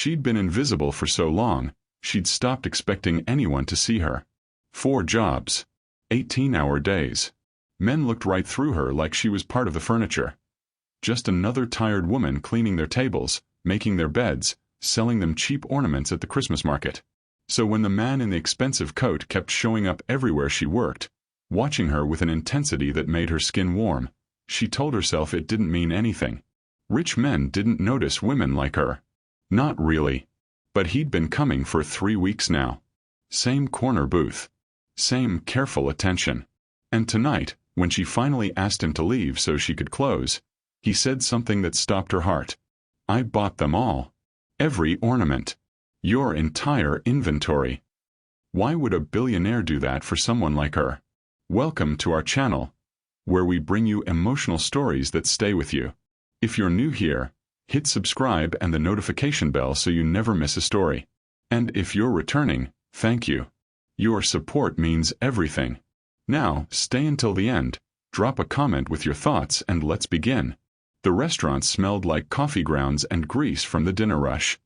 She'd been invisible for so long, she'd stopped expecting anyone to see her. 4 jobs. 18-hour days. Men looked right through her like she was part of the furniture. Just another tired woman cleaning their tables, making their beds, selling them cheap ornaments at the Christmas market. So when the man in the expensive coat kept showing up everywhere she worked, watching her with an intensity that made her skin warm, she told herself it didn't mean anything. Rich men didn't notice women like her. Not really. But he'd been coming for 3 weeks now. Same corner booth. Same careful attention. And tonight, when she finally asked him to leave so she could close, he said something that stopped her heart. I bought them all. Every ornament. Your entire inventory. Why would a billionaire do that for someone like her? Welcome to our channel, where we bring you emotional stories that stay with you. If you're new here, hit subscribe and the notification bell so you never miss a story. And if you're returning, thank you. Your support means everything. Now, stay until the end, drop a comment with your thoughts, and let's begin. The restaurant smelled like coffee grounds and grease from the dinner rush.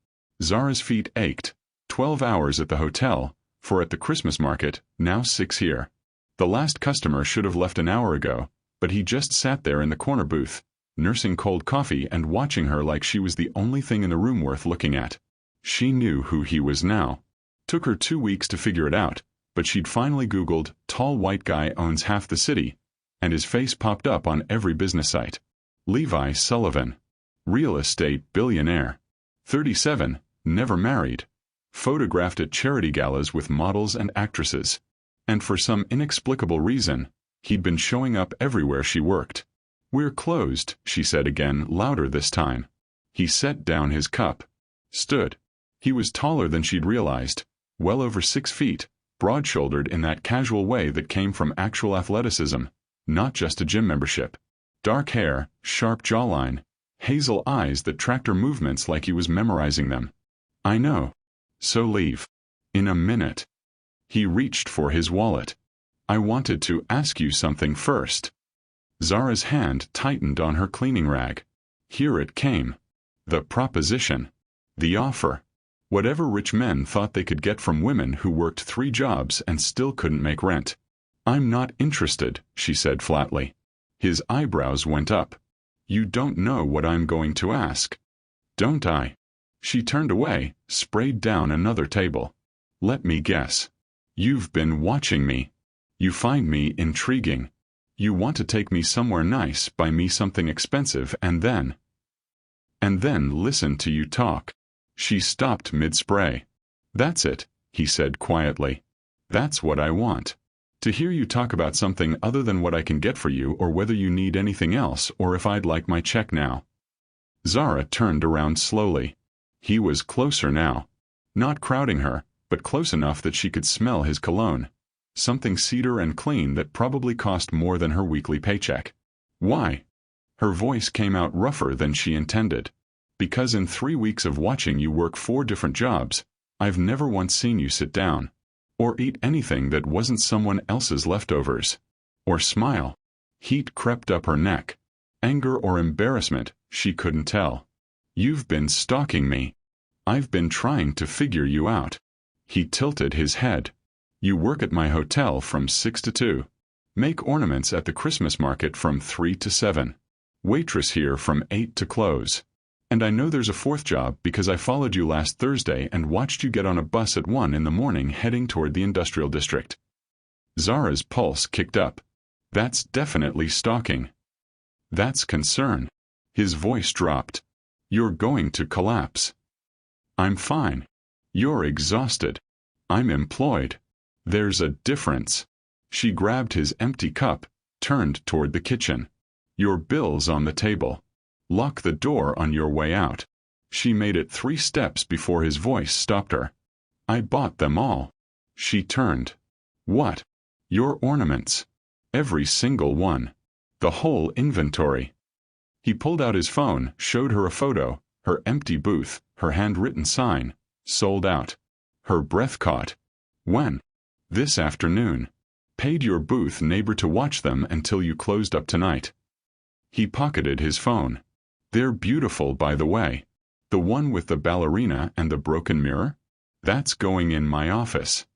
Zara's feet ached. 12 hours at the hotel, 4 at the Christmas market, now 6 here. The last customer should have left an hour ago, but he just sat there in the corner booth, nursing cold coffee and watching her like she was the only thing in the room worth looking at. She knew who he was now. Took her 2 weeks to figure it out, but she'd finally Googled, tall white guy owns half the city, and his face popped up on every business site. Levi Sullivan. Real estate billionaire. 37, never married. Photographed at charity galas with models and actresses. And for some inexplicable reason, he'd been showing up everywhere she worked. We're closed, she said again, louder this time. He set down his cup. Stood. He was taller than she'd realized, well over 6 feet, broad-shouldered in that casual way that came from actual athleticism, not just a gym membership. Dark hair, sharp jawline, hazel eyes that tracked her movements like he was memorizing them. I know. So leave. In a minute. He reached for his wallet. I wanted to ask you something first. Zara's hand tightened on her cleaning rag. Here it came. The proposition. The offer. Whatever rich men thought they could get from women who worked 3 jobs and still couldn't make rent. I'm not interested, she said flatly. His eyebrows went up. You don't know what I'm going to ask. Don't I? She turned away, sprayed down another table. Let me guess. You've been watching me. You find me intriguing. You want to take me somewhere nice, buy me something expensive, and then listen to you talk. She stopped mid-spray. That's it, he said quietly. That's what I want. To hear you talk about something other than what I can get for you, or whether you need anything else, or if I'd like my check now. Zara turned around slowly. He was closer now. Not crowding her, but close enough that she could smell his cologne. Something cedar and clean that probably cost more than her weekly paycheck. Why? Her voice came out rougher than she intended. Because in 3 weeks of watching you work 4 different jobs, I've never once seen you sit down. Or eat anything that wasn't someone else's leftovers. Or smile. Heat crept up her neck. Anger or embarrassment, she couldn't tell. You've been stalking me. I've been trying to figure you out. He tilted his head. You work at my hotel from 6 to 2. Make ornaments at the Christmas market from 3 to 7. Waitress here from 8 to close. And I know there's a 4th job because I followed you last Thursday and watched you get on a bus at 1 in the morning heading toward the industrial district. Zara's pulse kicked up. That's definitely stalking. That's concern. His voice dropped. You're going to collapse. I'm fine. You're exhausted. I'm employed. There's a difference. She grabbed his empty cup, turned toward the kitchen. Your bill's on the table. Lock the door on your way out. She made it 3 steps before his voice stopped her. I bought them all. She turned. What? Your ornaments. Every single one. The whole inventory. He pulled out his phone, showed her a photo, her empty booth, her handwritten sign, sold out. Her breath caught. When? This afternoon. Paid your booth neighbor to watch them until you closed up tonight. He pocketed his phone. They're beautiful, by the way. The one with the ballerina and the broken mirror? That's going in my office.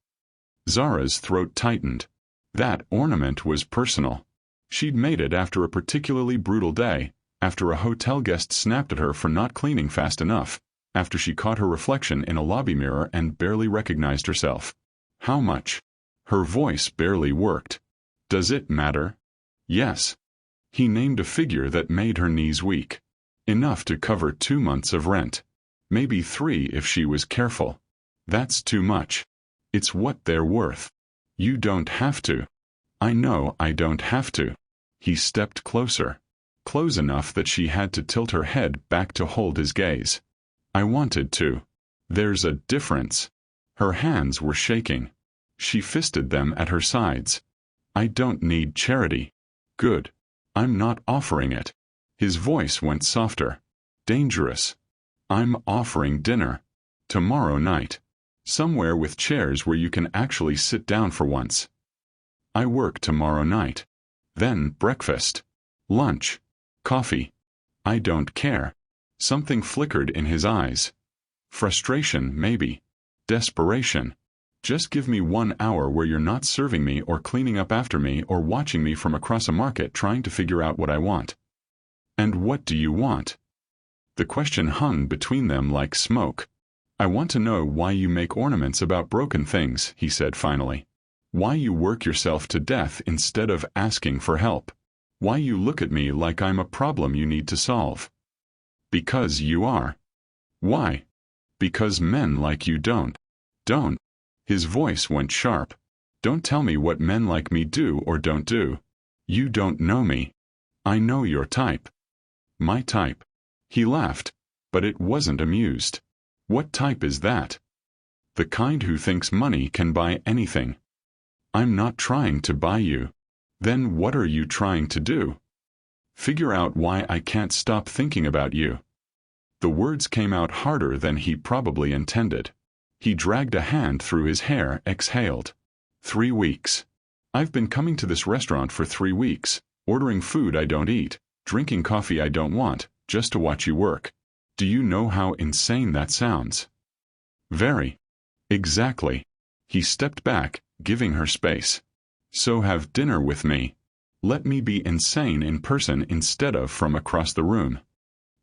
Zara's throat tightened. That ornament was personal. She'd made it after a particularly brutal day, after a hotel guest snapped at her for not cleaning fast enough, after she caught her reflection in a lobby mirror and barely recognized herself. How much? Her voice barely worked. Does it matter? Yes. He named a figure that made her knees weak. Enough to cover 2 months of rent. Maybe 3 if she was careful. That's too much. It's what they're worth. You don't have to. I know I don't have to. He stepped closer. Close enough that she had to tilt her head back to hold his gaze. I wanted to. There's a difference. Her hands were shaking. She fisted them at her sides. I don't need charity. Good. I'm not offering it. His voice went softer. Dangerous. I'm offering dinner. Tomorrow night. Somewhere with chairs where you can actually sit down for once. I work tomorrow night. Then breakfast. Lunch. Coffee. I don't care. Something flickered in his eyes. Frustration, maybe. Desperation. Just give me 1 hour where you're not serving me or cleaning up after me or watching me from across a market trying to figure out what I want. And what do you want? The question hung between them like smoke. I want to know why you make ornaments about broken things, he said finally. Why you work yourself to death instead of asking for help. Why you look at me like I'm a problem you need to solve. Because you are. Why? Because men like you don't. Don't. His voice went sharp. Don't tell me what men like me do or don't do. You don't know me. I know your type. My type. He laughed, but it wasn't amused. What type is that? The kind who thinks money can buy anything. I'm not trying to buy you. Then what are you trying to do? Figure out why I can't stop thinking about you. The words came out harder than he probably intended. He dragged a hand through his hair, exhaled. 3 weeks. I've been coming to this restaurant for 3 weeks, ordering food I don't eat, drinking coffee I don't want, just to watch you work. Do you know how insane that sounds? Very. Exactly. He stepped back, giving her space. So have dinner with me. Let me be insane in person instead of from across the room.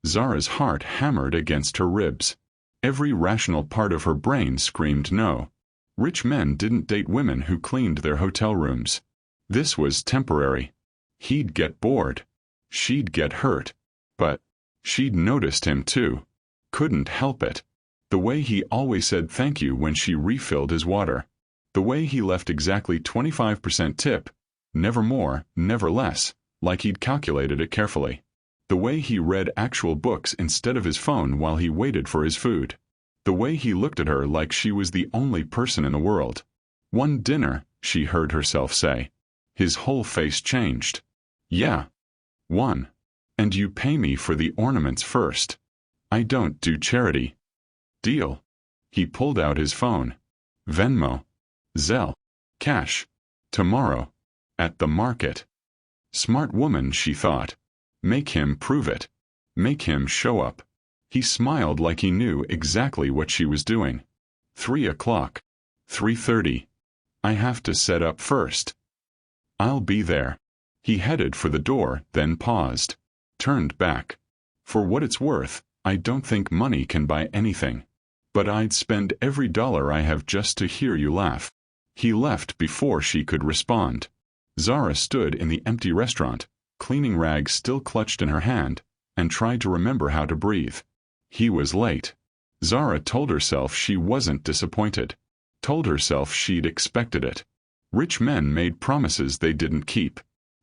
Zara's heart hammered against her ribs. Every rational part of her brain screamed no. Rich men didn't date women who cleaned their hotel rooms. This was temporary. He'd get bored. She'd get hurt. But she'd noticed him too. Couldn't help it. The way he always said thank you when she refilled his water. The way he left exactly 25% tip, never more, never less, like he'd calculated it carefully. The way he read actual books instead of his phone while he waited for his food. The way he looked at her like she was the only person in the world. One dinner, she heard herself say. His whole face changed. Yeah. 1. And you pay me for the ornaments first. I don't do charity. Deal. He pulled out his phone. Venmo. Zelle. Cash. Tomorrow. At the market. Smart woman, she thought. Make him prove it. Make him show up. He smiled like he knew exactly what she was doing. 3 o'clock. 3:30. I have to set up first. I'll be there. He headed for the door, then paused. Turned back. For what it's worth, I don't think money can buy anything. But I'd spend every dollar I have just to hear you laugh. He left before she could respond. Zara stood in the empty restaurant, cleaning rag still clutched in her hand, and tried to remember how to breathe. He was late. Zara told herself she wasn't disappointed. Told herself she'd expected it. Rich men made promises they didn't keep.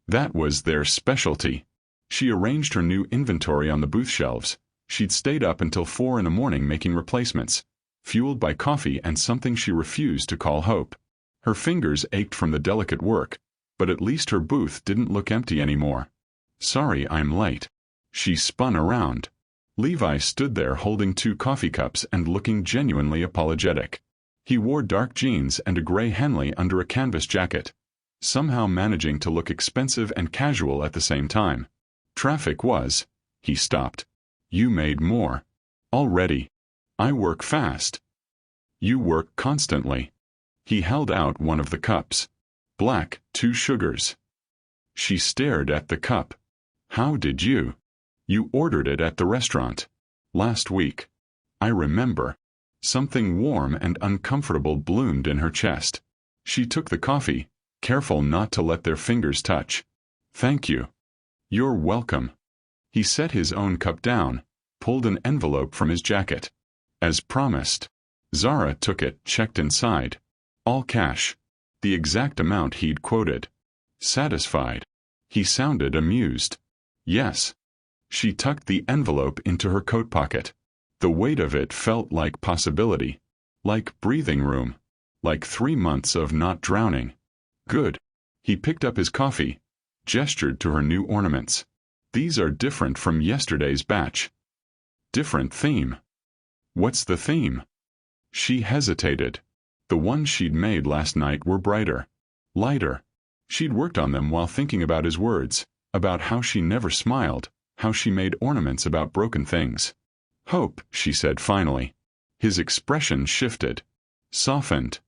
That was their specialty. She arranged her new inventory on the booth shelves. She'd stayed up until 4 in the morning making replacements, fueled by coffee and something she refused to call hope. Her fingers ached from the delicate work, but at least her booth didn't look empty anymore. Sorry I'm late. She spun around. Levi stood there holding 2 coffee cups and looking genuinely apologetic. He wore dark jeans and a gray Henley under a canvas jacket, somehow managing to look expensive and casual at the same time. Traffic was. He stopped. You made more. Already. I work fast. You work constantly. He held out one of the cups. Black, 2 sugars. She stared at the cup. How did you? You ordered it at the restaurant. Last week. I remember. Something warm and uncomfortable bloomed in her chest. She took the coffee, careful not to let their fingers touch. Thank you. You're welcome. He set his own cup down, pulled an envelope from his jacket. As promised. Zara took it, checked inside. All cash. The exact amount he'd quoted. Satisfied. He sounded amused. Yes. She tucked the envelope into her coat pocket. The weight of it felt like possibility. Like breathing room. Like 3 months of not drowning. Good. He picked up his coffee, gestured to her new ornaments. These are different from yesterday's batch. Different theme. What's the theme? She hesitated. The ones she'd made last night were brighter. Lighter. She'd worked on them while thinking about his words, about how she never smiled, how she made ornaments about broken things. Hope, she said finally. His expression shifted. Softened.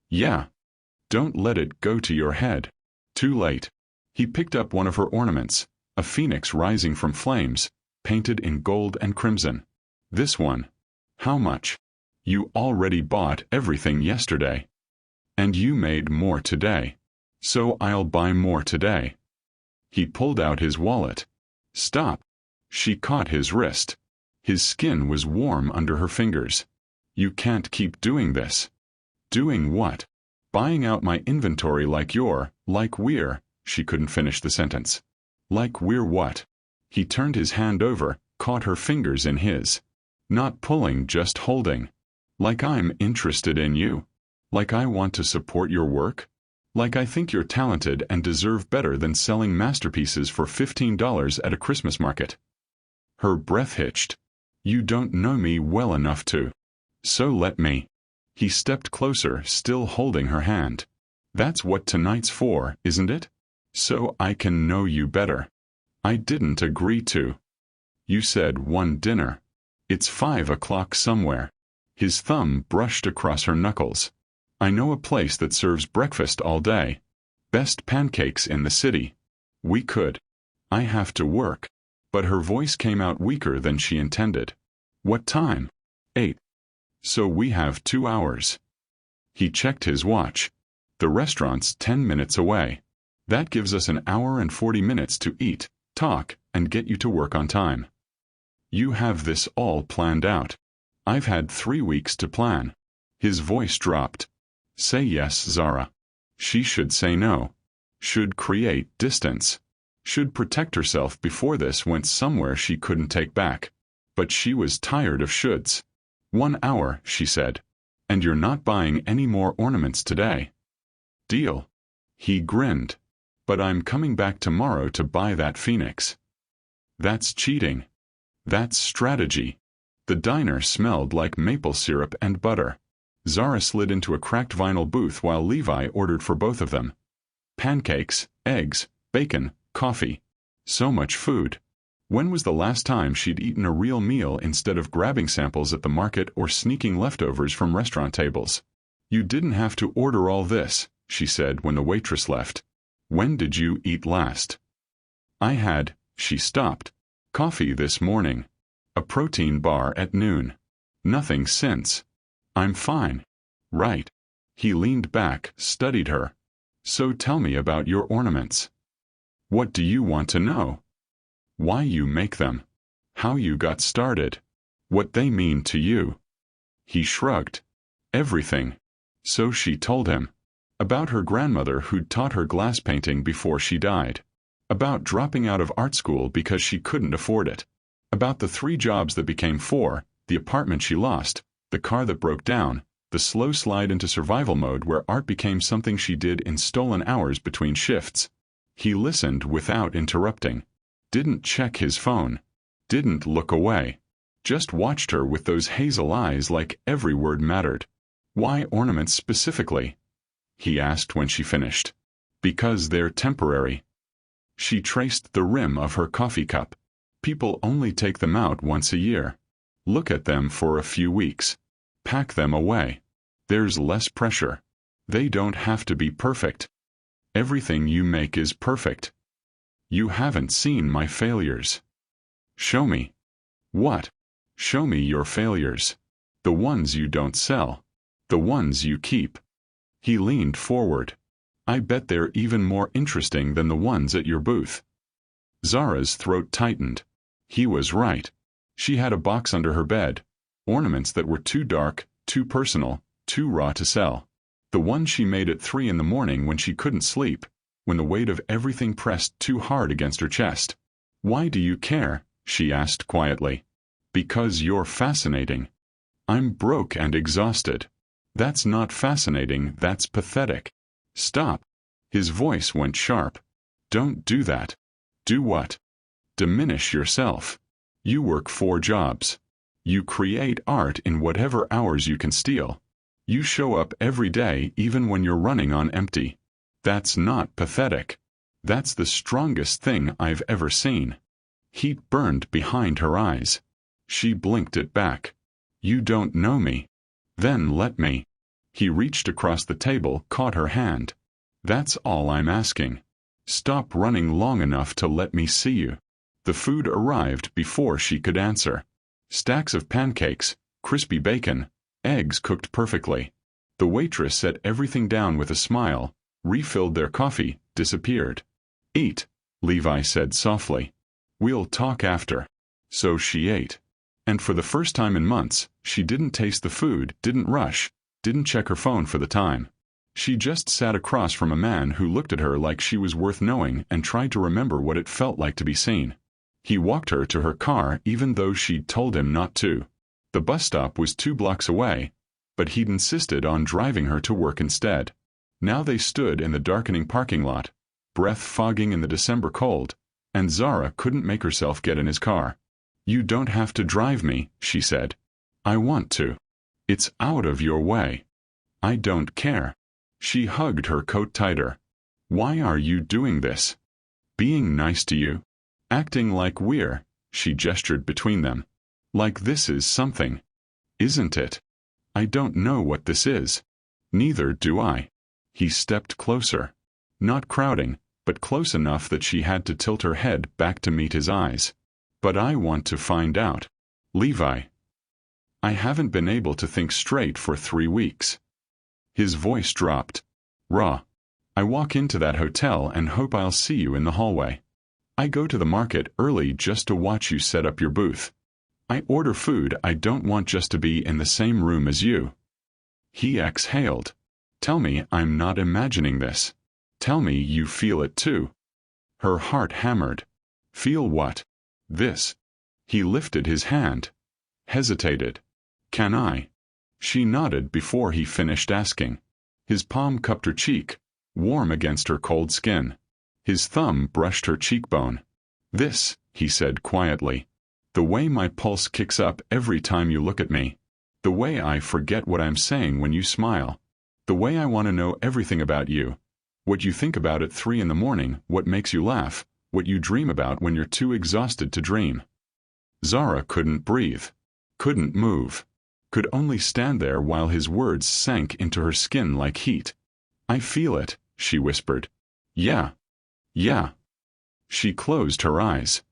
Yeah. Don't let it go to your head. Too late. He picked up one of her ornaments, a phoenix rising from flames, painted in gold and crimson. This one. How much? You already bought everything yesterday. And you made more today. So I'll buy more today. He pulled out his wallet. Stop. She caught his wrist. His skin was warm under her fingers. You can't keep doing this. Doing what? Buying out my inventory like we're, she couldn't finish the sentence. Like we're what? He turned his hand over, caught her fingers in his. Not pulling, just holding. Like I'm interested in you. Like I want to support your work. Like I think you're talented and deserve better than selling masterpieces for $15 at a Christmas market. Her breath hitched. You don't know me well enough to. So let me. He stepped closer, still holding her hand. That's what tonight's for, isn't it? So I can know you better. I didn't agree to. You said one dinner. It's 5 o'clock somewhere. His thumb brushed across her knuckles. I know a place that serves breakfast all day. Best pancakes in the city. We could. I have to work. But her voice came out weaker than she intended. What time? 8. So we have 2 hours. He checked his watch. The restaurant's 10 minutes away. That gives us an hour and 40 minutes to eat, talk, and get you to work on time. You have this all planned out. I've had 3 weeks to plan. His voice dropped. Say yes, Zara. She should say no. Should create distance. Should protect herself before this went somewhere she couldn't take back. But she was tired of shoulds. 1 hour, she said. And you're not buying any more ornaments today. Deal. He grinned. But I'm coming back tomorrow to buy that phoenix. That's cheating. That's strategy. The diner smelled like maple syrup and butter. Zara slid into a cracked vinyl booth while Levi ordered for both of them. Pancakes, eggs, bacon, coffee. So much food. When was the last time she'd eaten a real meal instead of grabbing samples at the market or sneaking leftovers from restaurant tables? You didn't have to order all this, she said when the waitress left. When did you eat last? I had, she stopped. Coffee this morning. A protein bar at noon. Nothing since. I'm fine. Right. He leaned back, studied her. So tell me about your ornaments. What do you want to know? Why you make them. How you got started. What they mean to you. He shrugged. Everything. So she told him. About her grandmother who'd taught her glass painting before she died. About dropping out of art school because she couldn't afford it. About the 3 jobs that became 4, the apartment she lost, the car that broke down, the slow slide into survival mode where art became something she did in stolen hours between shifts. He listened without interrupting. Didn't check his phone. Didn't look away. Just watched her with those hazel eyes like every word mattered. Why ornaments specifically? He asked when she finished. Because they're temporary. She traced the rim of her coffee cup. People only take them out once a year. Look at them for a few weeks. Pack them away. There's less pressure. They don't have to be perfect. Everything you make is perfect. You haven't seen my failures. Show me. What? Show me your failures. The ones you don't sell. The ones you keep. He leaned forward. I bet they're even more interesting than the ones at your booth. Zara's throat tightened. He was right. She had a box under her bed. Ornaments that were too dark, too personal, too raw to sell. The one she made at 3 in the morning when she couldn't sleep, when the weight of everything pressed too hard against her chest. Why do you care? She asked quietly. Because you're fascinating. I'm broke and exhausted. That's not fascinating, that's pathetic. Stop. His voice went sharp. Don't do that. Do what? Diminish yourself. You work 4 jobs. You create art in whatever hours you can steal. You show up every day even when you're running on empty. That's not pathetic. That's the strongest thing I've ever seen. Heat burned behind her eyes. She blinked it back. You don't know me. Then let me. He reached across the table, caught her hand. That's all I'm asking. Stop running long enough to let me see you. The food arrived before she could answer. Stacks of pancakes, crispy bacon, eggs cooked perfectly. The waitress set everything down with a smile, refilled their coffee, disappeared. Eat, Levi said softly. We'll talk after. So she ate. And for the first time in months, she didn't taste the food, didn't rush, didn't check her phone for the time. She just sat across from a man who looked at her like she was worth knowing and tried to remember what it felt like to be seen. He walked her to her car even though she'd told him not to. The bus stop was 2 blocks away, but he'd insisted on driving her to work instead. Now they stood in the darkening parking lot, breath fogging in the December cold, and Zara couldn't make herself get in his car. You don't have to drive me, she said. I want to. It's out of your way. I don't care. She hugged her coat tighter. Why are you doing this? Being nice to you? Acting like we're, she gestured between them. Like this is something. Isn't it? I don't know what this is. Neither do I. He stepped closer. Not crowding, but close enough that she had to tilt her head back to meet his eyes. But I want to find out. Levi. I haven't been able to think straight for 3 weeks. His voice dropped. Raw. I walk into that hotel and hope I'll see you in the hallway. I go to the market early just to watch you set up your booth. I order food I don't want just to be in the same room as you. He exhaled. Tell me I'm not imagining this. Tell me you feel it too. Her heart hammered. Feel what? This. He lifted his hand. Hesitated. Can I? She nodded before he finished asking. His palm cupped her cheek, warm against her cold skin. His thumb brushed her cheekbone. This, he said quietly. The way my pulse kicks up every time you look at me. The way I forget what I'm saying when you smile. The way I want to know everything about you. What you think about at 3 in the morning, what makes you laugh, what you dream about when you're too exhausted to dream. Zara couldn't breathe. Couldn't move. Could only stand there while his words sank into her skin like heat. I feel it, she whispered. Yeah. Yeah. She closed her eyes.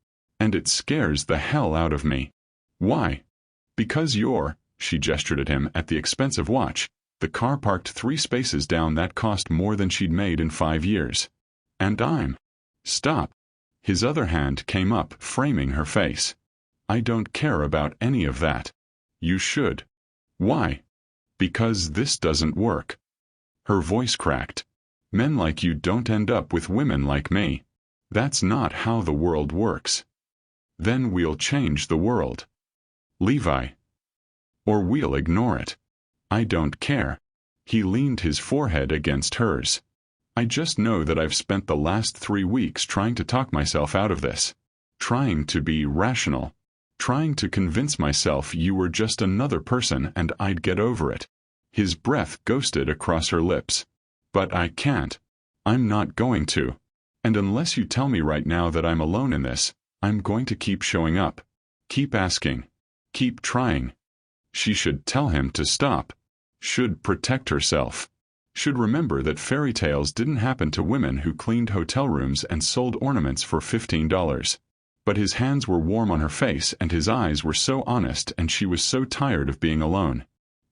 And it scares the hell out of me. Why? Because you're, she gestured at him at the expensive watch, the car parked 3 spaces down that cost more than she'd made in 5 years. And I'm. Stop. His other hand came up, framing her face. I don't care about any of that. You should. Why? Because this doesn't work. Her voice cracked. Men like you don't end up with women like me. That's not how the world works. Then we'll change the world. Levi. Or we'll ignore it. I don't care. He leaned his forehead against hers. I just know that I've spent the last 3 weeks trying to talk myself out of this. Trying to be rational. Trying to convince myself you were just another person and I'd get over it. His breath ghosted across her lips. But I can't. I'm not going to. And unless you tell me right now that I'm alone in this, I'm going to keep showing up. Keep asking. Keep trying. She should tell him to stop. Should protect herself. Should remember that fairy tales didn't happen to women who cleaned hotel rooms and sold ornaments for $15. But his hands were warm on her face and his eyes were so honest and she was so tired of being alone.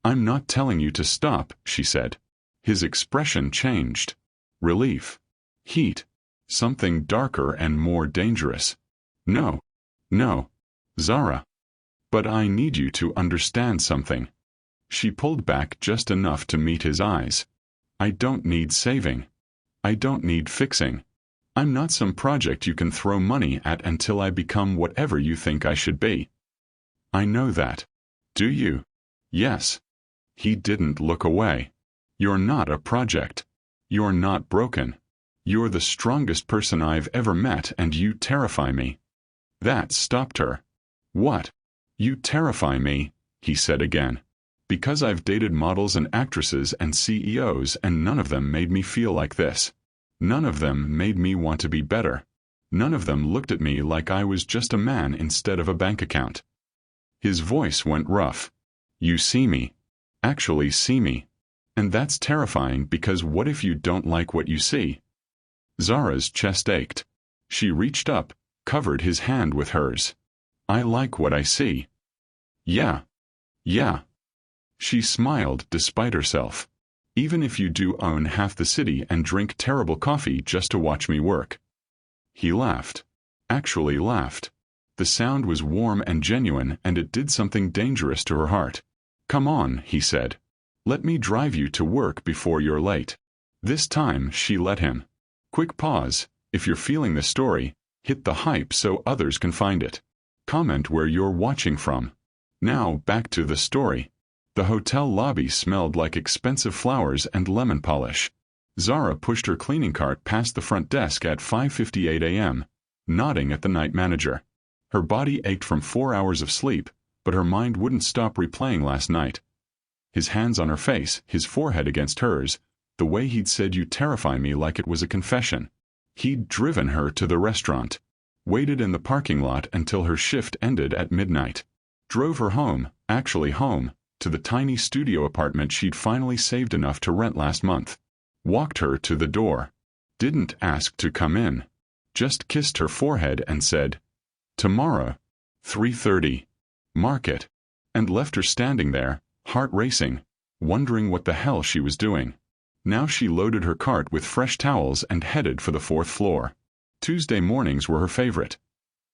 I'm not telling you to stop, she said. His expression changed. Relief. Heat. Something darker and more dangerous. No. No. Zara. But I need you to understand something. She pulled back just enough to meet his eyes. I don't need saving. I don't need fixing. I'm not some project you can throw money at until I become whatever you think I should be. I know that. Do you? Yes. He didn't look away. You're not a project. You're not broken. You're the strongest person I've ever met and you terrify me. That stopped her. What? You terrify me, he said again. Because I've dated models and actresses and CEOs and none of them made me feel like this. None of them made me want to be better. None of them looked at me like I was just a man instead of a bank account. His voice went rough. You see me. Actually see me. And that's terrifying because what if you don't like what you see? Zara's chest ached. She reached up, covered his hand with hers. I like what I see. Yeah. Yeah. She smiled despite herself. Even if you do own half the city and drink terrible coffee just to watch me work. He laughed. Actually laughed. The sound was warm and genuine and it did something dangerous to her heart. Come on, he said. Let me drive you to work before you're late. This time she let him. Quick pause. If you're feeling this story, hit the hype so others can find it. Comment where you're watching from. Now back to the story. The hotel lobby smelled like expensive flowers and lemon polish. Zara pushed her cleaning cart past the front desk at 5:58 a.m., nodding at the night manager. Her body ached from 4 hours of sleep, but her mind wouldn't stop replaying last night. His hands on her face, his forehead against hers, the way he'd said you terrify me like it was a confession. He'd driven her to the restaurant. Waited in the parking lot until her shift ended at midnight. Drove her home, actually home, to the tiny studio apartment she'd finally saved enough to rent last month. Walked her to the door. Didn't ask to come in. Just kissed her forehead and said, tomorrow, 3:30. Mark it. And left her standing there, heart racing, wondering what the hell she was doing. Now she loaded her cart with fresh towels and headed for the 4th floor. Tuesday mornings were her favorite.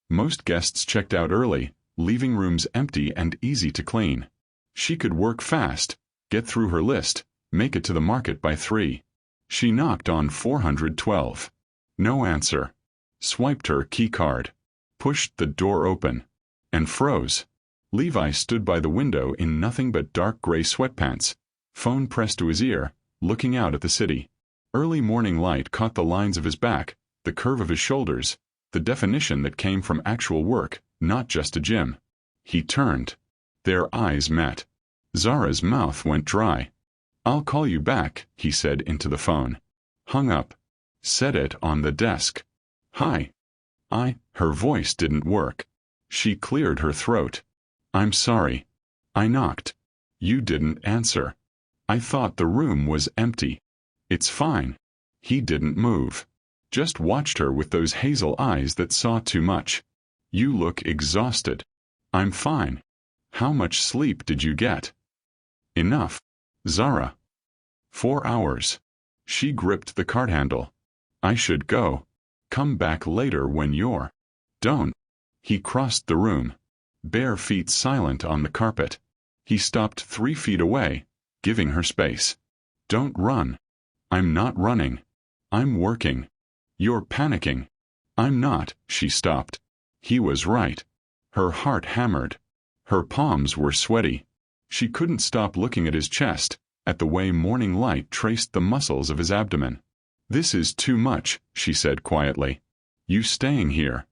Most guests checked out early, leaving rooms empty and easy to clean. She could work fast, get through her list, make it to the market by 3. She knocked on 412. No answer. Swiped her key card. Pushed the door open. And froze. Levi stood by the window in nothing but dark gray sweatpants, phone pressed to his ear, looking out at the city. Early morning light caught the lines of his back, the curve of his shoulders, the definition that came from actual work, not just a gym. He turned. Their eyes met. Zara's mouth went dry. I'll call you back, he said into the phone. Hung up. Set it on the desk. Hi. Her voice didn't work. She cleared her throat. I'm sorry. I knocked. You didn't answer. I thought the room was empty. It's fine. He didn't move. Just watched her with those hazel eyes that saw too much. You look exhausted. I'm fine. How much sleep did you get? Enough. Zara. 4 hours. She gripped the cart handle. I should go. Come back later when you're. Don't. He crossed the room. Bare feet silent on the carpet. He stopped 3 feet away, giving her space. Don't run. I'm not running. I'm working. You're panicking. I'm not, she stopped. He was right. Her heart hammered. Her palms were sweaty. She couldn't stop looking at his chest, at the way morning light traced the muscles of his abdomen. This is too much, she said quietly. You staying here.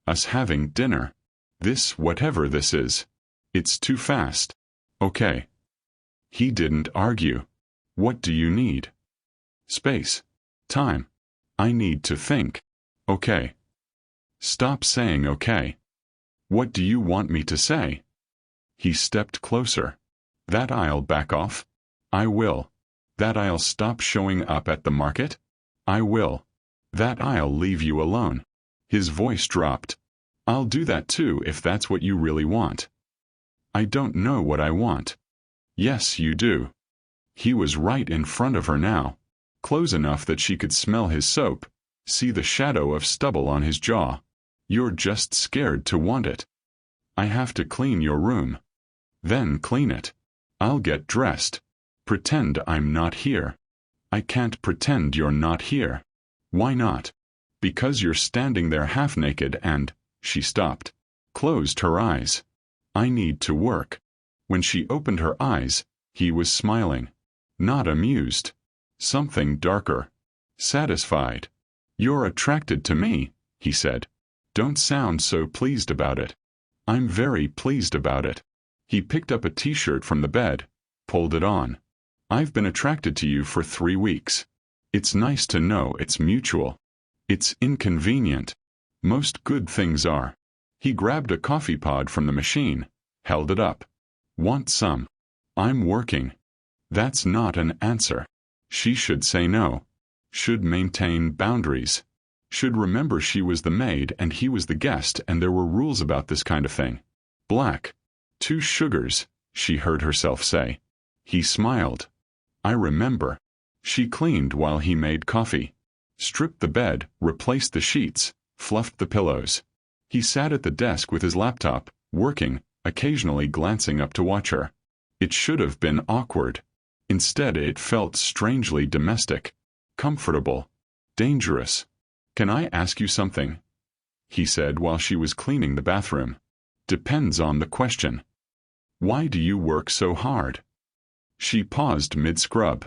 Us having dinner. This whatever this is. It's too fast. Okay. He didn't argue. What do you need? Space. Time. I need to think. Okay. Stop saying okay. What do you want me to say? He stepped closer. That I'll back off? I will. That I'll stop showing up at the market? I will. That I'll leave you alone. His voice dropped. I'll do that too if that's what you really want. I don't know what I want. Yes, you do. He was right in front of her now, close enough that she could smell his soap, see the shadow of stubble on his jaw. You're just scared to want it. I have to clean your room. Then clean it. I'll get dressed. Pretend I'm not here. I can't pretend you're not here. Why not? Because you're standing there half naked and, she stopped, closed her eyes. I need to work. When she opened her eyes, he was smiling. Not amused. Something darker. Satisfied. You're attracted to me, he said. Don't sound so pleased about it. I'm very pleased about it. He picked up a t-shirt from the bed, pulled it on. I've been attracted to you for 3 weeks. It's nice to know it's mutual. It's inconvenient. Most good things are. He grabbed a coffee pod from the machine, held it up. Want some? I'm working. That's not an answer. She should say no. Should maintain boundaries. Should remember she was the maid and he was the guest and there were rules about this kind of thing. Black. 2 sugars, she heard herself say. He smiled. I remember. She cleaned while he made coffee. Stripped the bed, replaced the sheets, fluffed the pillows. He sat at the desk with his laptop, working, occasionally glancing up to watch her. It should have been awkward. Instead it felt strangely domestic, comfortable, dangerous. Can I ask you something? He said while she was cleaning the bathroom. Depends on the question. Why do you work so hard? She paused mid-scrub.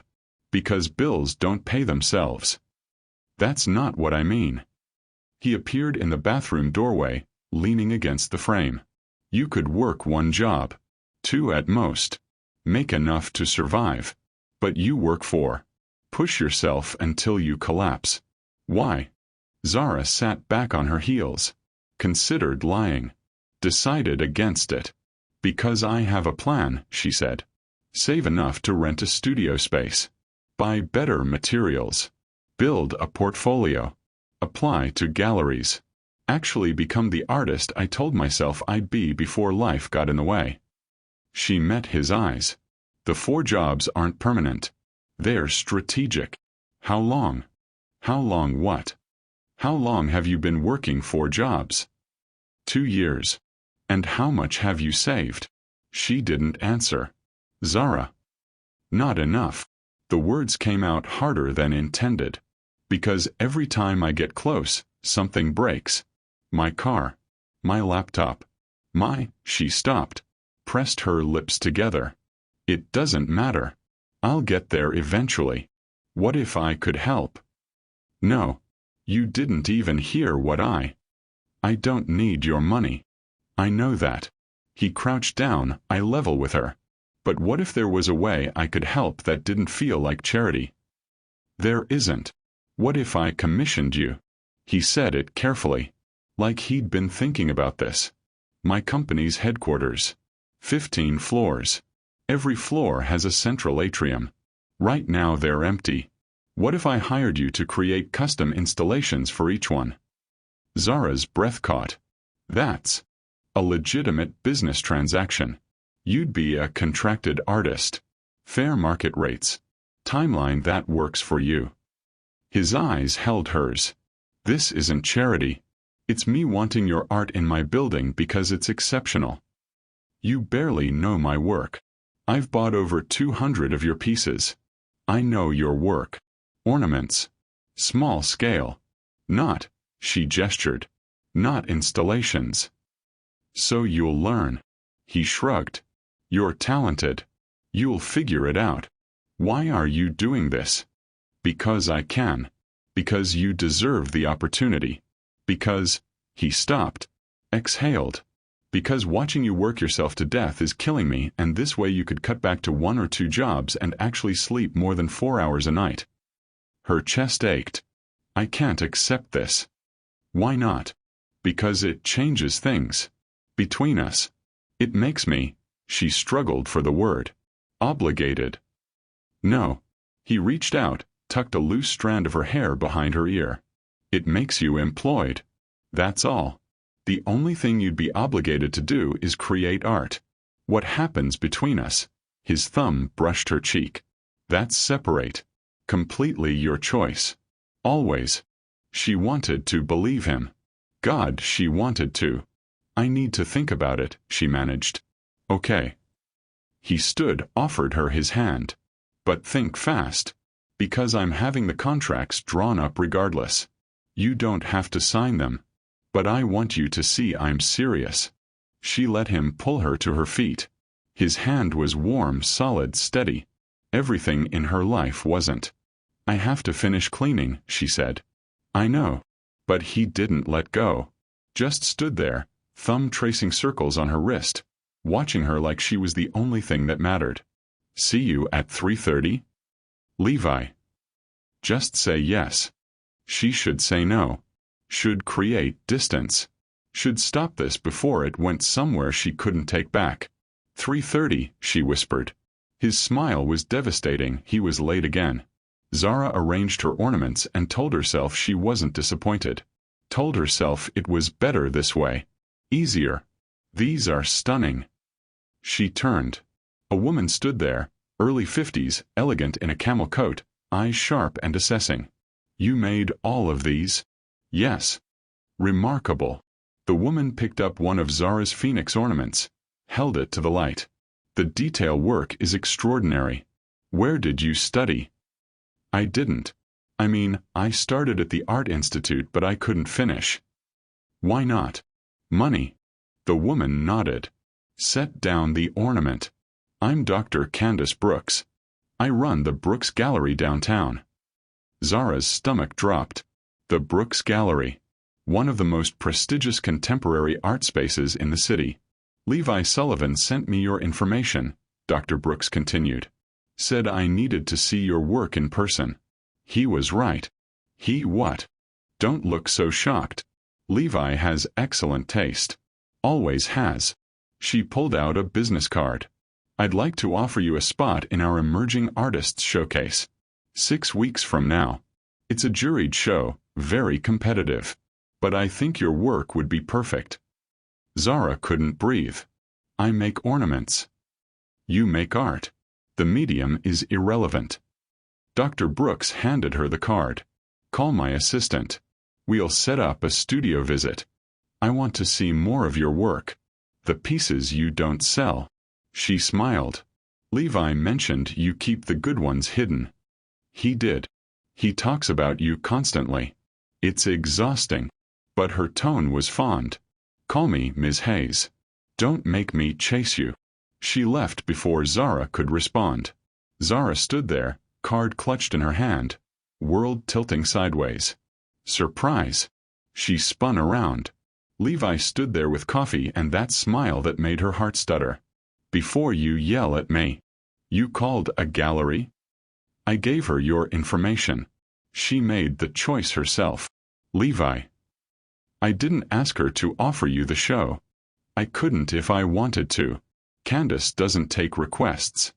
Because bills don't pay themselves. That's not what I mean. He appeared in the bathroom doorway, leaning against the frame. You could work 1 job. 2 at most. Make enough to survive. But you work 4. Push yourself until you collapse. Why? Zara sat back on her heels. Considered lying. Decided against it. Because I have a plan, she said. Save enough to rent a studio space. Buy better materials. Build a portfolio. Apply to galleries. Actually become the artist I told myself I'd be before life got in the way. She met his eyes. The 4 jobs aren't permanent. They're strategic. How long? How long what? How long have you been working 4 jobs? 2 years. And how much have you saved? She didn't answer. Zara. Not enough. The words came out harder than intended. Because every time I get close, something breaks. My car. My laptop. She stopped. Pressed her lips together. It doesn't matter. I'll get there eventually. What if I could help? No. You didn't even hear what I don't need your money. I know that. He crouched down, eye level with her. But what if there was a way I could help that didn't feel like charity? There isn't. What if I commissioned you? He said it carefully. Like he'd been thinking about this. My company's headquarters. 15 floors. Every floor has a central atrium. Right now they're empty. What if I hired you to create custom installations for each one? Zara's breath caught. That's a legitimate business transaction. You'd be a contracted artist. Fair market rates. Timeline that works for you. His eyes held hers. This isn't charity. It's me wanting your art in my building because it's exceptional. You barely know my work. I've bought over 200 of your pieces. I know your work. Ornaments. Small scale. Not, she gestured. Not installations. So you'll learn. He shrugged. You're talented. You'll figure it out. Why are you doing this? Because I can. Because you deserve the opportunity. Because, he stopped. Exhaled. Because watching you work yourself to death is killing me, and this way you could cut back to 1 or 2 jobs and actually sleep more than 4 hours a night. Her chest ached. I can't accept this. Why not? Because it changes things. Between us. It makes me, She struggled for the word. Obligated. No. He reached out, tucked a loose strand of her hair behind her ear. It makes you employed. That's all. The only thing you'd be obligated to do is create art. What happens between us? His thumb brushed her cheek. That's separate. Completely your choice. Always. She wanted to believe him. God, she wanted to. I need to think about it, she managed. Okay. He stood, offered her his hand. But think fast. Because I'm having the contracts drawn up regardless. You don't have to sign them. But I want you to see I'm serious. She let him pull her to her feet. His hand was warm, solid, steady. Everything in her life wasn't. I have to finish cleaning, she said. I know. But he didn't let go. Just stood there, thumb tracing circles on her wrist, watching her like she was the only thing that mattered. See you at 3:30? Levi. Just say yes. She should say no. Should create distance. Should stop this before it went somewhere she couldn't take back. 3:30, she whispered. His smile was devastating. He was late again. Zara arranged her ornaments and told herself she wasn't disappointed. Told herself it was better this way. Easier. These are stunning. She turned. A woman stood there, early 50s, elegant in a camel coat, eyes sharp and assessing. You made all of these? Yes. Remarkable. The woman picked up one of Zara's phoenix ornaments, held it to the light. The detail work is extraordinary. Where did you study? I didn't. I mean, I started at the Art Institute, but I couldn't finish. Why not? Money. The woman nodded. Set down the ornament. I'm Dr. Candace Brooks. I run the Brooks Gallery downtown. Zara's stomach dropped. The Brooks Gallery. One of the most prestigious contemporary art spaces in the city. Levi Sullivan sent me your information, Dr. Brooks continued. Said I needed to see your work in person. He was right. He what? Don't look so shocked. Levi has excellent taste. Always has. She pulled out a business card. I'd like to offer you a spot in our Emerging Artists Showcase. 6 weeks from now. It's a juried show, very competitive. But I think your work would be perfect. Zara couldn't breathe. I make ornaments. You make art. The medium is irrelevant. Dr. Brooks handed her the card. Call my assistant. We'll set up a studio visit. I want to see more of your work. The pieces you don't sell. She smiled. Levi mentioned you keep the good ones hidden. He did. He talks about you constantly. It's exhausting. But her tone was fond. Call me Ms. Hayes. Don't make me chase you. She left before Zara could respond. Zara stood there, card clutched in her hand, world tilting sideways. Surprise. She spun around. Levi stood there with coffee and that smile that made her heart stutter. Before you yell at me. You called a gallery? I gave her your information. She made the choice herself. Levi. I didn't ask her to offer you the show. I couldn't if I wanted to. Candace doesn't take requests.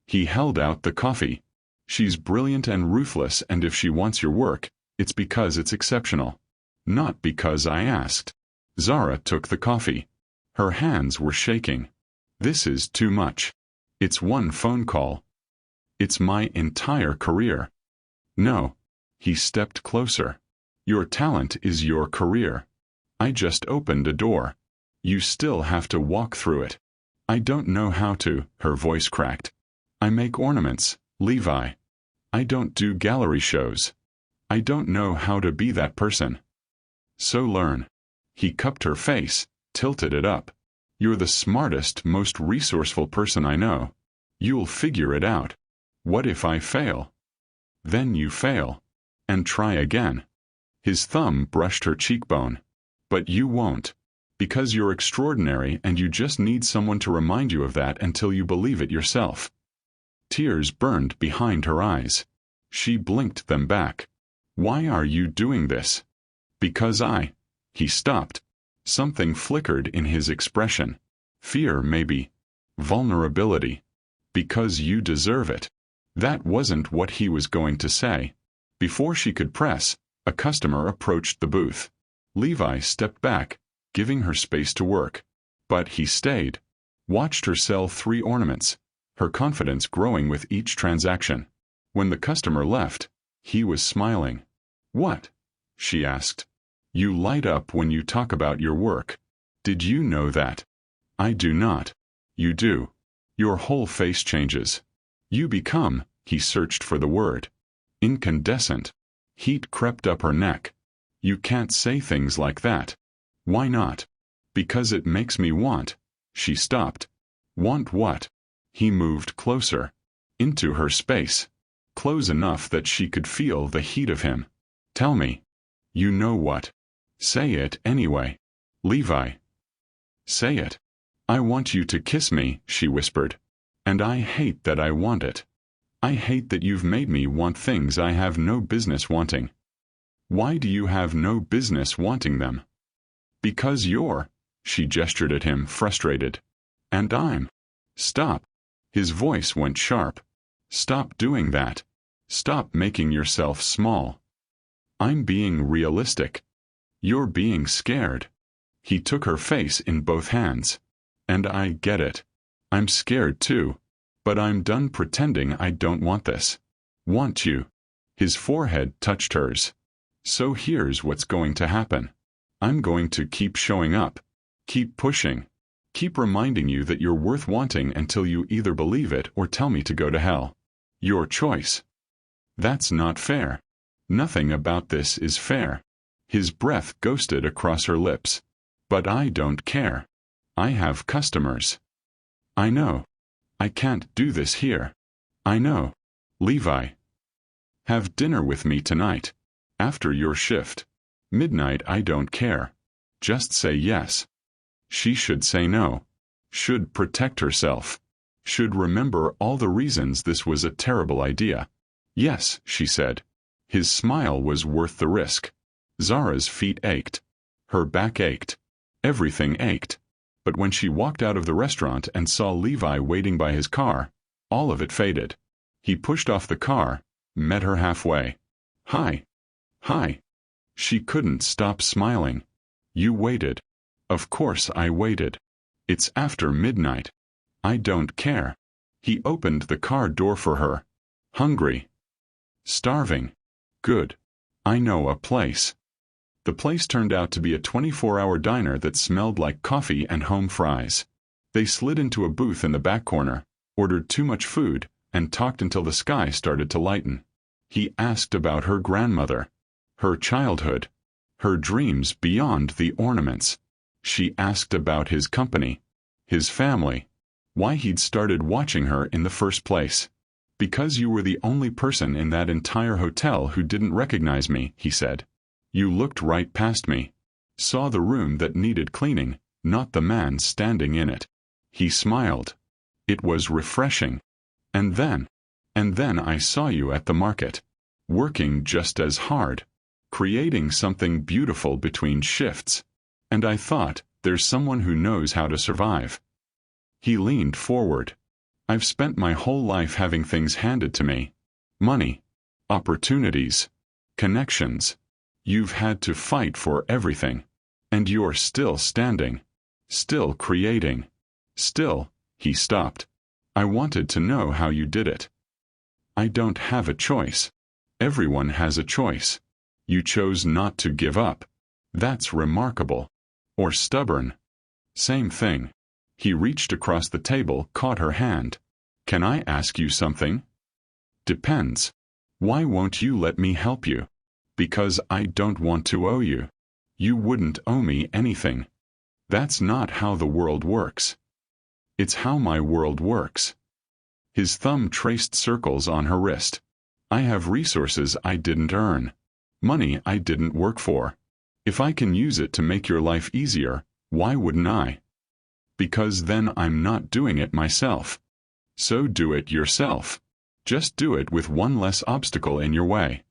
He held out the coffee. She's brilliant and ruthless, and if she wants your work, it's because it's exceptional. Not because I asked. Zara took the coffee. Her hands were shaking. This is too much. It's one phone call. It's my entire career. No. He stepped closer. Your talent is your career. I just opened a door. You still have to walk through it. I don't know how to, her voice cracked. I make ornaments, Levi. I don't do gallery shows. I don't know how to be that person. So learn. He cupped her face, tilted it up. You're the smartest, most resourceful person I know. You'll figure it out. What if I fail? Then you fail. And try again. His thumb brushed her cheekbone. But you won't. Because you're extraordinary and you just need someone to remind you of that until you believe it yourself. Tears burned behind her eyes. She blinked them back. Why are you doing this? Because He stopped. Something flickered in his expression. Fear, maybe. Vulnerability. Because you deserve it. That wasn't what he was going to say. Before she could press, a customer approached the booth. Levi stepped back, giving her space to work. But he stayed. Watched her sell 3 ornaments, her confidence growing with each transaction. When the customer left, he was smiling. "What?" she asked. "You light up when you talk about your work. Did you know that?" "I do not." "You do. Your whole face changes. You become," he searched for the word, "incandescent." Heat crept up her neck. "You can't say things like that." "Why not?" "Because it makes me want." She stopped. "Want what?" He moved closer. Into her space. Close enough that she could feel the heat of him. "Tell me." "You know what." "Say it anyway." "Levi." "Say it." "I want you to kiss me," she whispered. "And I hate that I want it. I hate that you've made me want things I have no business wanting." "Why do you have no business wanting them?" "Because you're," she gestured at him, frustrated. "And I'm." "Stop." His voice went sharp. "Stop doing that. Stop making yourself small." "I'm being realistic." "You're being scared." He took her face in both hands. "And I get it. I'm scared too. But I'm done pretending I don't want this." "Want you." His forehead touched hers. "So here's what's going to happen. I'm going to keep showing up. Keep pushing. Keep reminding you that you're worth wanting until you either believe it or tell me to go to hell. Your choice." "That's not fair." "Nothing about this is fair." His breath ghosted across her lips. "But I don't care. I have customers." "I know. I can't do this here." "I know." "Levi." "Have dinner with me tonight. After your shift. Midnight, I don't care. Just say yes." She should say no. Should protect herself. Should remember all the reasons this was a terrible idea. "Yes," she said. His smile was worth the risk. Zara's feet ached. Her back ached. Everything ached. But when she walked out of the restaurant and saw Levi waiting by his car, all of it faded. He pushed off the car, met her halfway. "Hi." "Hi." She couldn't stop smiling. "You waited." "Of course I waited. It's after midnight." "I don't care." He opened the car door for her. "Hungry?" "Starving." "Good. I know a place." The place turned out to be a 24-hour diner that smelled like coffee and home fries. They slid into a booth in the back corner, ordered too much food, and talked until the sky started to lighten. He asked about her grandmother, her childhood, her dreams beyond the ornaments. She asked about his company, his family, why he'd started watching her in the first place. "Because you were the only person in that entire hotel who didn't recognize me," he said. "You looked right past me. Saw the room that needed cleaning, not the man standing in it." He smiled. It was refreshing. And then I saw you at the market. Working just as hard. Creating something beautiful between shifts. And I thought, there's someone who knows how to survive." He leaned forward. "I've spent my whole life having things handed to me. Money. Opportunities. Connections. You've had to fight for everything. And you're still standing. Still creating. Still." He stopped. "I wanted to know how you did it." "I don't have a choice. Everyone has a choice. You chose not to give up. That's remarkable. Or stubborn. Same thing." He reached across the table, caught her hand. "Can I ask you something?" "Depends." "Why won't you let me help you?" "Because I don't want to owe you." "You wouldn't owe me anything." "That's not how the world works." "It's how my world works." His thumb traced circles on her wrist. "I have resources I didn't earn. Money I didn't work for. If I can use it to make your life easier, why wouldn't I?" "Because then I'm not doing it myself." "So do it yourself. Just do it with one less obstacle in your way."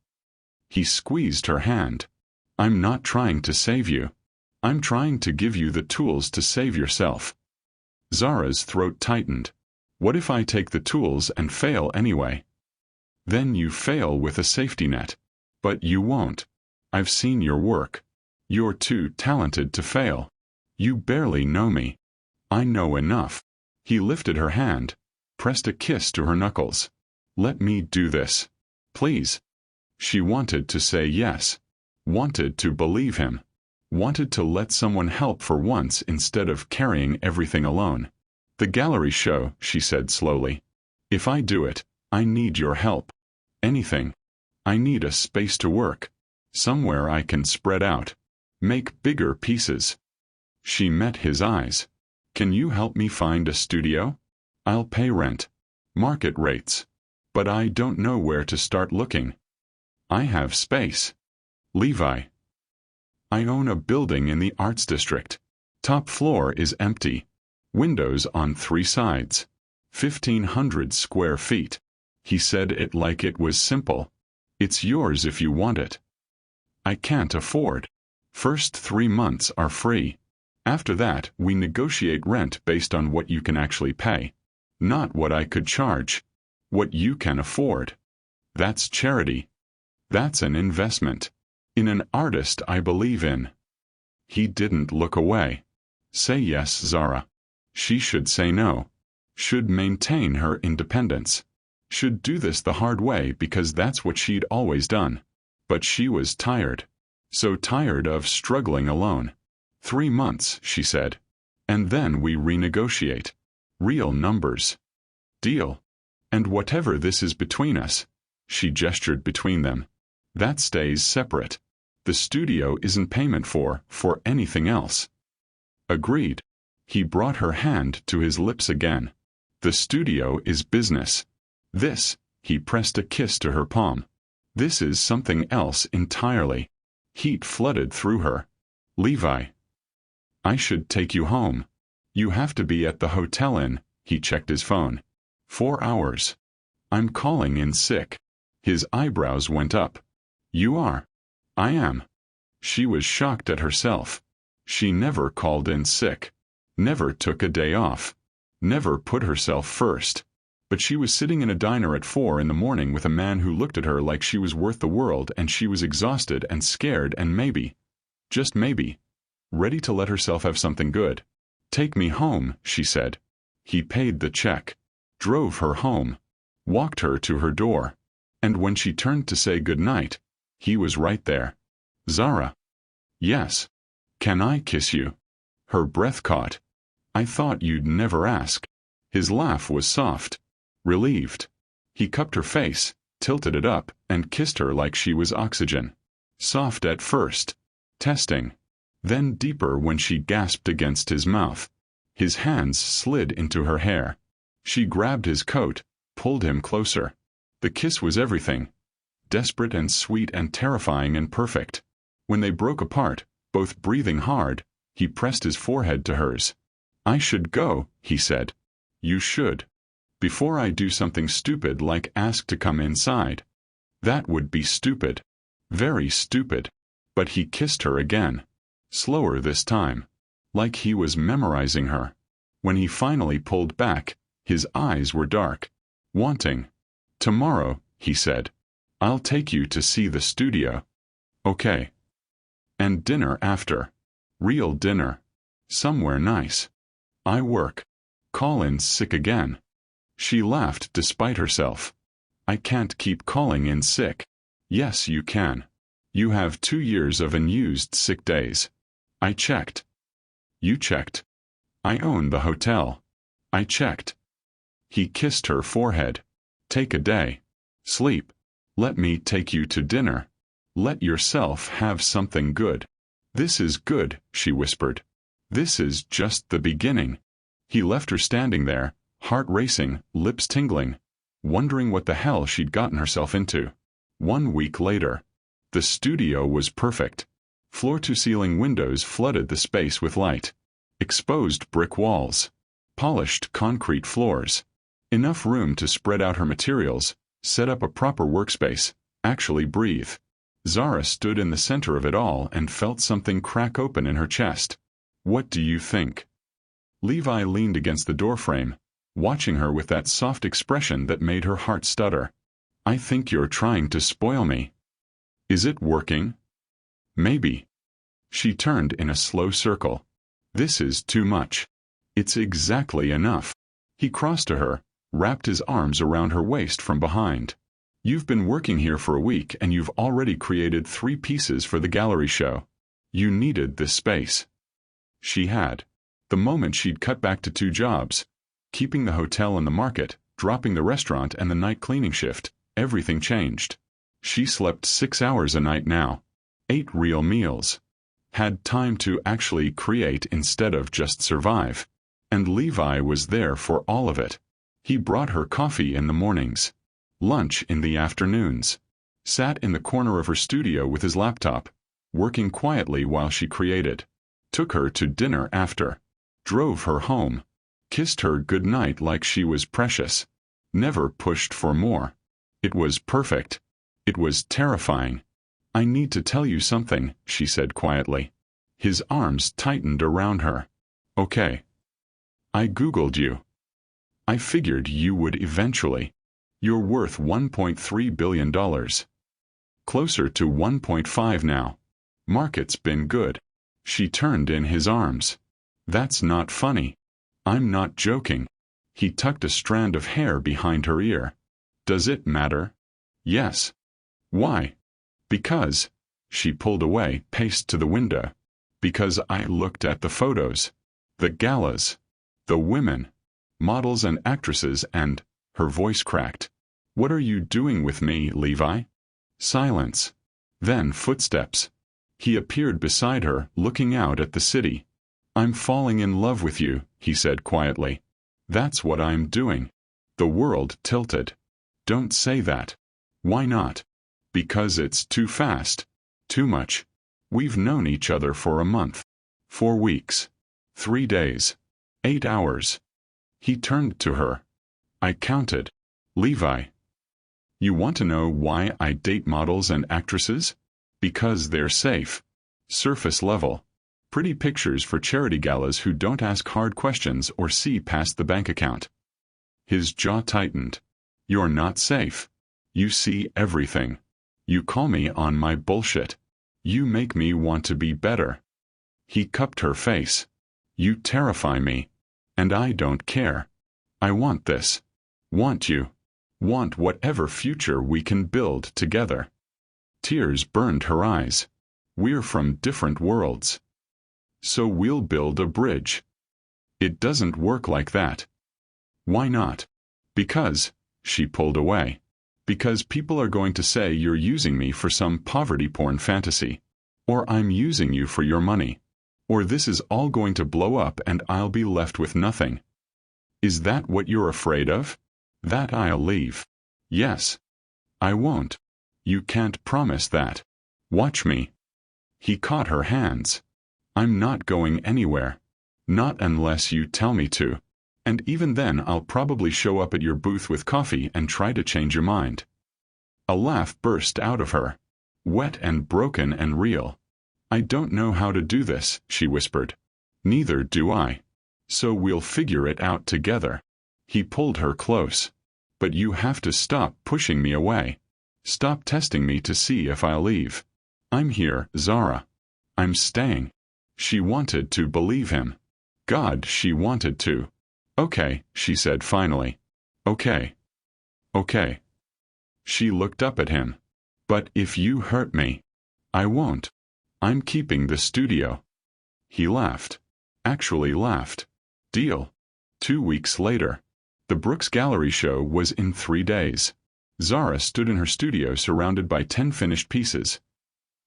He squeezed her hand. "I'm not trying to save you. I'm trying to give you the tools to save yourself." Zara's throat tightened. What if I take the tools and fail anyway? Then you fail with a safety net. But you won't. I've seen your work. You're too talented to fail. You barely know me. I know enough. He lifted her hand, pressed a kiss to her knuckles. Let me do this. Please. She wanted to say yes. Wanted to believe him. Wanted to let someone help for once instead of carrying everything alone. The gallery show, she said slowly. If I do it, I need your help. Anything. I need a space to work. Somewhere I can spread out. Make bigger pieces. She met his eyes. Can you help me find a studio? I'll pay rent. Market rates. But I don't know where to start looking. I have space. Levi. I own a building in the arts district. Top floor is empty. Windows on 3 sides. 1,500 square feet. He said it like it was simple. It's yours if you want it. I can't afford. First 3 months are free. After that, we negotiate rent based on what you can actually pay. Not what I could charge. What you can afford. That's charity. That's an investment. In an artist I believe in. He didn't look away. Say yes, Zara. She should say no. Should maintain her independence. Should do this the hard way because that's what she'd always done. But she was tired. So tired of struggling alone. 3 months, she said. And then we renegotiate. Real numbers. Deal. And whatever this is between us, she gestured between them, that stays separate. The studio isn't payment for anything else. Agreed. He brought her hand to his lips again. The studio is business. This, he pressed a kiss to her palm. This is something else entirely. Heat flooded through her. Levi. I should take you home. You have to be at the hotel in, he checked his phone. 4 hours. I'm calling in sick. His eyebrows went up. You are. I am. She was shocked at herself. She never called in sick. Never took a day off. Never put herself first. But she was sitting in a diner at 4 in the morning with a man who looked at her like she was worth the world, and she was exhausted and scared and maybe, just maybe, ready to let herself have something good. Take me home, she said. He paid the check. Drove her home. Walked her to her door. And when she turned to say good night, he was right there. Zara. Yes. Can I kiss you? Her breath caught. I thought you'd never ask. His laugh was soft. Relieved. He cupped her face, tilted it up, and kissed her like she was oxygen. Soft at first. Testing. Then deeper when she gasped against his mouth. His hands slid into her hair. She grabbed his coat, pulled him closer. The kiss was everything. Desperate and sweet and terrifying and perfect. When they broke apart, both breathing hard, he pressed his forehead to hers. I should go, he said. You should. Before I do something stupid like ask to come inside. That would be stupid. Very stupid. But he kissed her again. Slower this time. Like he was memorizing her. When he finally pulled back, his eyes were dark. Wanting. Tomorrow, he said. I'll take you to see the studio. Okay. And dinner after. Real dinner. Somewhere nice. I work. Call in sick again. She laughed despite herself. I can't keep calling in sick. Yes, you can. You have 2 years of unused sick days. I checked. You checked. I own the hotel. I checked. He kissed her forehead. Take a day. Sleep. Let me take you to dinner. Let yourself have something good. This is good, she whispered. This is just the beginning. He left her standing there, heart racing, lips tingling, wondering what the hell she'd gotten herself into. 1 week later. The studio was perfect. Floor-to-ceiling windows flooded the space with light. Exposed brick walls. Polished concrete floors. Enough room to spread out her materials, set up a proper workspace, actually breathe. Zara stood in the center of it all and felt something crack open in her chest. What do you think? Levi leaned against the doorframe, watching her with that soft expression that made her heart stutter. I think you're trying to spoil me. Is it working? Maybe. She turned in a slow circle. This is too much. It's exactly enough. He crossed to her, wrapped his arms around her waist from behind. You've been working here for a week and you've already created 3 pieces for the gallery show. You needed this space. She had. The moment she'd cut back to 2 jobs, keeping the hotel and the market, dropping the restaurant and the night cleaning shift, everything changed. She slept 6 hours a night now, ate real meals, had time to actually create instead of just survive. And Levi was there for all of it. He brought her coffee in the mornings, lunch in the afternoons, sat in the corner of her studio with his laptop, working quietly while she created, took her to dinner after, drove her home, kissed her goodnight like she was precious, never pushed for more. It was perfect. It was terrifying. I need to tell you something, she said quietly. His arms tightened around her. Okay. I Googled you. I figured you would eventually. You're worth $1.3 billion. Closer to 1.5 now. Market's been good. She turned in his arms. That's not funny. I'm not joking. He tucked a strand of hair behind her ear. Does it matter? Yes. Why? Because. She pulled away, paced to the window. Because I looked at the photos. The galas. The women. Models and actresses and, her voice cracked. What are you doing with me, Levi? Silence. Then footsteps. He appeared beside her, looking out at the city. I'm falling in love with you, he said quietly. That's what I'm doing. The world tilted. Don't say that. Why not? Because it's too fast. Too much. We've known each other for a month. 4 weeks. 3 days. 8 hours. He turned to her. I counted. Levi. You want to know why I date models and actresses? Because they're safe. Surface level. Pretty pictures for charity galas who don't ask hard questions or see past the bank account. His jaw tightened. You're not safe. You see everything. You call me on my bullshit. You make me want to be better. He cupped her face. You terrify me. And I don't care. I want this. Want you. Want whatever future we can build together. Tears burned her eyes. We're from different worlds. So we'll build a bridge. It doesn't work like that. Why not? Because, she pulled away. Because people are going to say you're using me for some poverty porn fantasy. Or I'm using you for your money. Or this is all going to blow up and I'll be left with nothing. Is that what you're afraid of? That I'll leave. Yes. I won't. You can't promise that. Watch me. He caught her hands. I'm not going anywhere. Not unless you tell me to. And even then I'll probably show up at your booth with coffee and try to change your mind. A laugh burst out of her. Wet and broken and real. I don't know how to do this, she whispered. Neither do I. So we'll figure it out together. He pulled her close. But you have to stop pushing me away. Stop testing me to see if I'll leave. I'm here, Zara. I'm staying. She wanted to believe him. God, she wanted to. Okay, she said finally. Okay. Okay. She looked up at him. But if you hurt me, I won't. I'm keeping the studio. He laughed. Actually laughed. Deal. 2 weeks later. The Brooks Gallery show was in 3 days. Zara stood in her studio surrounded by 10 finished pieces.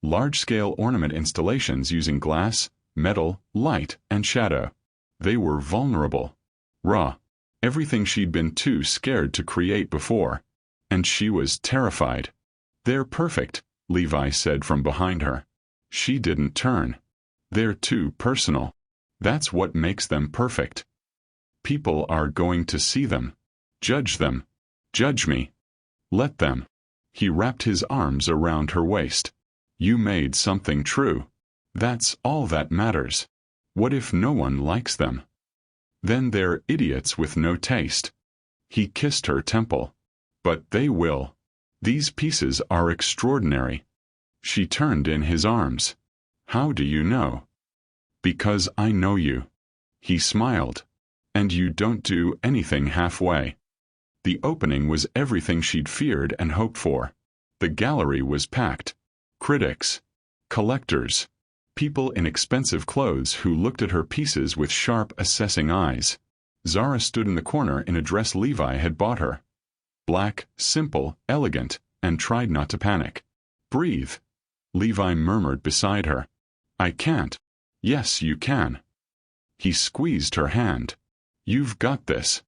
Large-scale ornament installations using glass, metal, light, and shadow. They were vulnerable. Raw. Everything she'd been too scared to create before. And she was terrified. They're perfect, Levi said from behind her. She didn't turn. They're too personal. That's what makes them perfect. People are going to see them. Judge them. Judge me. Let them. He wrapped his arms around her waist. You made something true. That's all that matters. What if no one likes them? Then they're idiots with no taste. He kissed her temple. But they will. These pieces are extraordinary. She turned in his arms. How do you know? Because I know you. He smiled. And you don't do anything halfway. The opening was everything she'd feared and hoped for. The gallery was packed. Critics. Collectors. People in expensive clothes who looked at her pieces with sharp, assessing eyes. Zara stood in the corner in a dress Levi had bought her. Black, simple, elegant, and tried not to panic. Breathe. Levi murmured beside her. I can't. Yes, you can. He squeezed her hand. You've got this.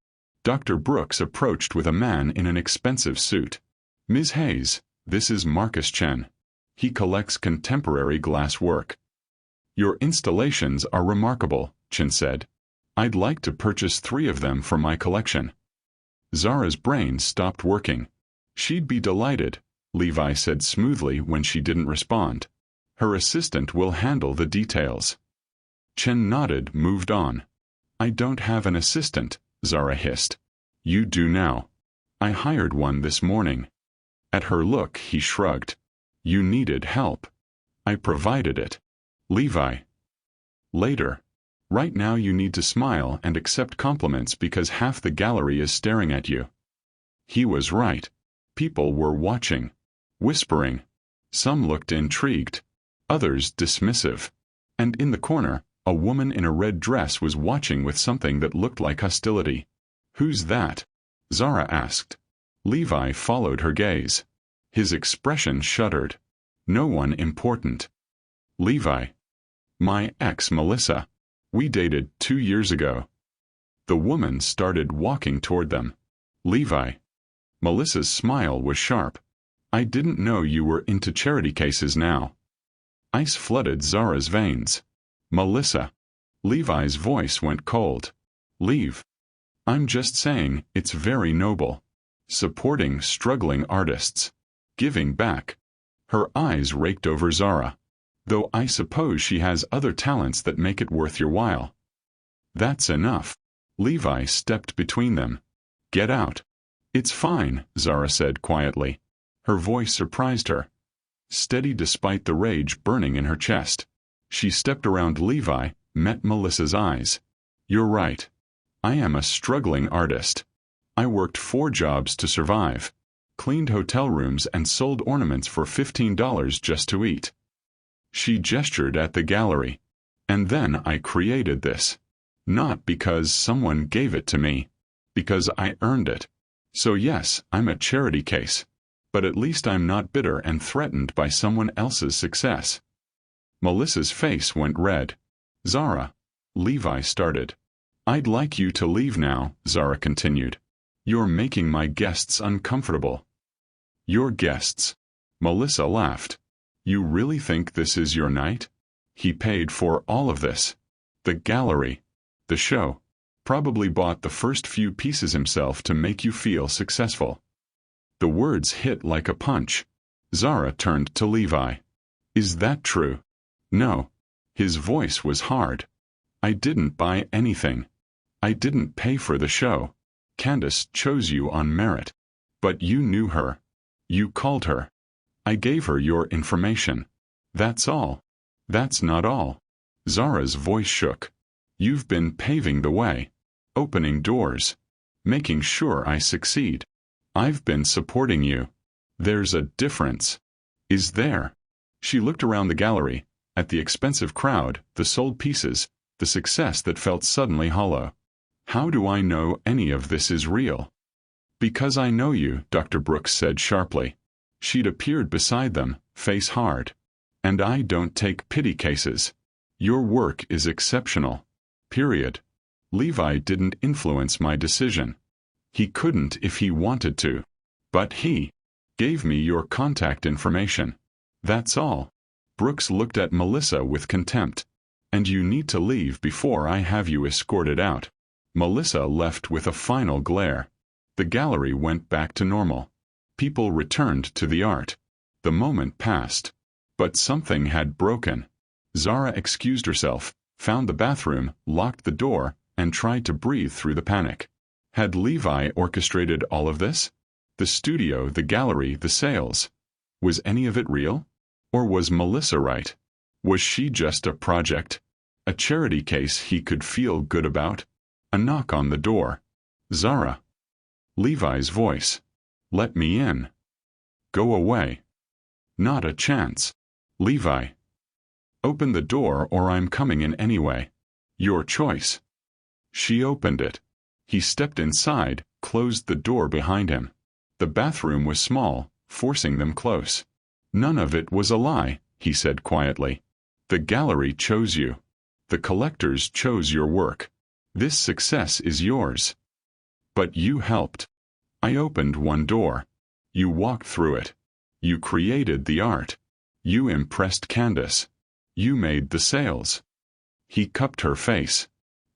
Dr. Brooks approached with a man in an expensive suit. Ms. Hayes, this is Marcus Chen. He collects contemporary glass work. Your installations are remarkable, Chen said. I'd like to purchase 3 of them for my collection. Zara's brain stopped working. She'd be delighted, Levi said smoothly when she didn't respond. Her assistant will handle the details. Chen nodded, moved on. I don't have an assistant, Zara hissed. You do now. I hired one this morning. At her look, he shrugged. You needed help. I provided it. Levi. Later. Right now you need to smile and accept compliments because half the gallery is staring at you. He was right. People were watching. Whispering. Some looked intrigued. Others dismissive. And in the corner, a woman in a red dress was watching with something that looked like hostility. Who's that? Zara asked. Levi followed her gaze. His expression shuddered. No one important. Levi. My ex Melissa. We dated 2 years ago. The woman started walking toward them. Levi. Melissa's smile was sharp. I didn't know you were into charity cases now. Ice flooded Zara's veins. Melissa. Levi's voice went cold. Leave. I'm just saying, it's very noble. Supporting struggling artists. Giving back. Her eyes raked over Zara. Though I suppose she has other talents that make it worth your while. That's enough. Levi stepped between them. Get out. It's fine, Zara said quietly. Her voice surprised her. Steady despite the rage burning in her chest. She stepped around Levi, met Melissa's eyes. You're right. I am a struggling artist. I worked 4 jobs to survive. Cleaned hotel rooms and sold ornaments for $15 just to eat. She gestured at the gallery. And then I created this. Not because someone gave it to me. Because I earned it. So yes, I'm a charity case. But at least I'm not bitter and threatened by someone else's success. Melissa's face went red. Zara. Levi started. I'd like you to leave now, Zara continued. You're making my guests uncomfortable. Your guests. Melissa laughed. You really think this is your night? He paid for all of this. The gallery. The show. Probably bought the first few pieces himself to make you feel successful. The words hit like a punch. Zara turned to Levi. Is that true? No. His voice was hard. I didn't buy anything. I didn't pay for the show. Candace chose you on merit. But you knew her. You called her. I gave her your information. That's all. That's not all. Zara's voice shook. You've been paving the way. Opening doors. Making sure I succeed. I've been supporting you. There's a difference. Is there? She looked around the gallery, at the expensive crowd, the sold pieces, the success that felt suddenly hollow. How do I know any of this is real? Because I know you, Dr. Brooks said sharply. She'd appeared beside them, face hard. And I don't take pity cases. Your work is exceptional. Period. Levi didn't influence my decision. He couldn't if he wanted to. But he gave me your contact information. That's all. Brooks looked at Melissa with contempt. And you need to leave before I have you escorted out. Melissa left with a final glare. The gallery went back to normal. People returned to the art. The moment passed. But something had broken. Zara excused herself, found the bathroom, locked the door, and tried to breathe through the panic. Had Levi orchestrated all of this? The studio, the gallery, the sales. Was any of it real? Or was Melissa right? Was she just a project? A charity case he could feel good about? A knock on the door. Zara. Levi's voice. Let me in. Go away. Not a chance. Levi. Open the door or I'm coming in anyway. Your choice. She opened it. He stepped inside, closed the door behind him. The bathroom was small, forcing them close. None of it was a lie, he said quietly. The gallery chose you. The collectors chose your work. This success is yours. But you helped. I opened one door. You walked through it. You created the art. You impressed Candace. You made the sales. He cupped her face.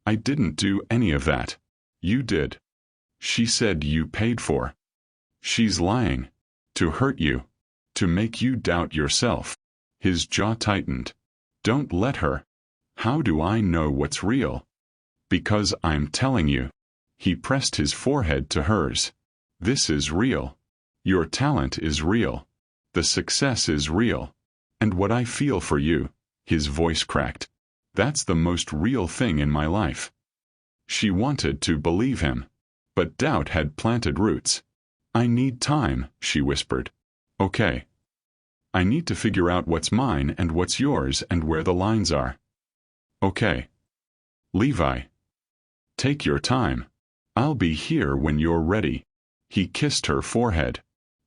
I didn't do any of that. You did. She said you paid for. She's lying. To hurt you. To make you doubt yourself. His jaw tightened. Don't let her. How do I know what's real? Because I'm telling you. He pressed his forehead to hers. This is real. Your talent is real. The success is real. And what I feel for you, his voice cracked. That's the most real thing in my life. She wanted to believe him. But doubt had planted roots. I need time, she whispered. Okay. I need to figure out what's mine and what's yours and where the lines are. Okay. Levi. Take your time. I'll be here when you're ready. He kissed her forehead.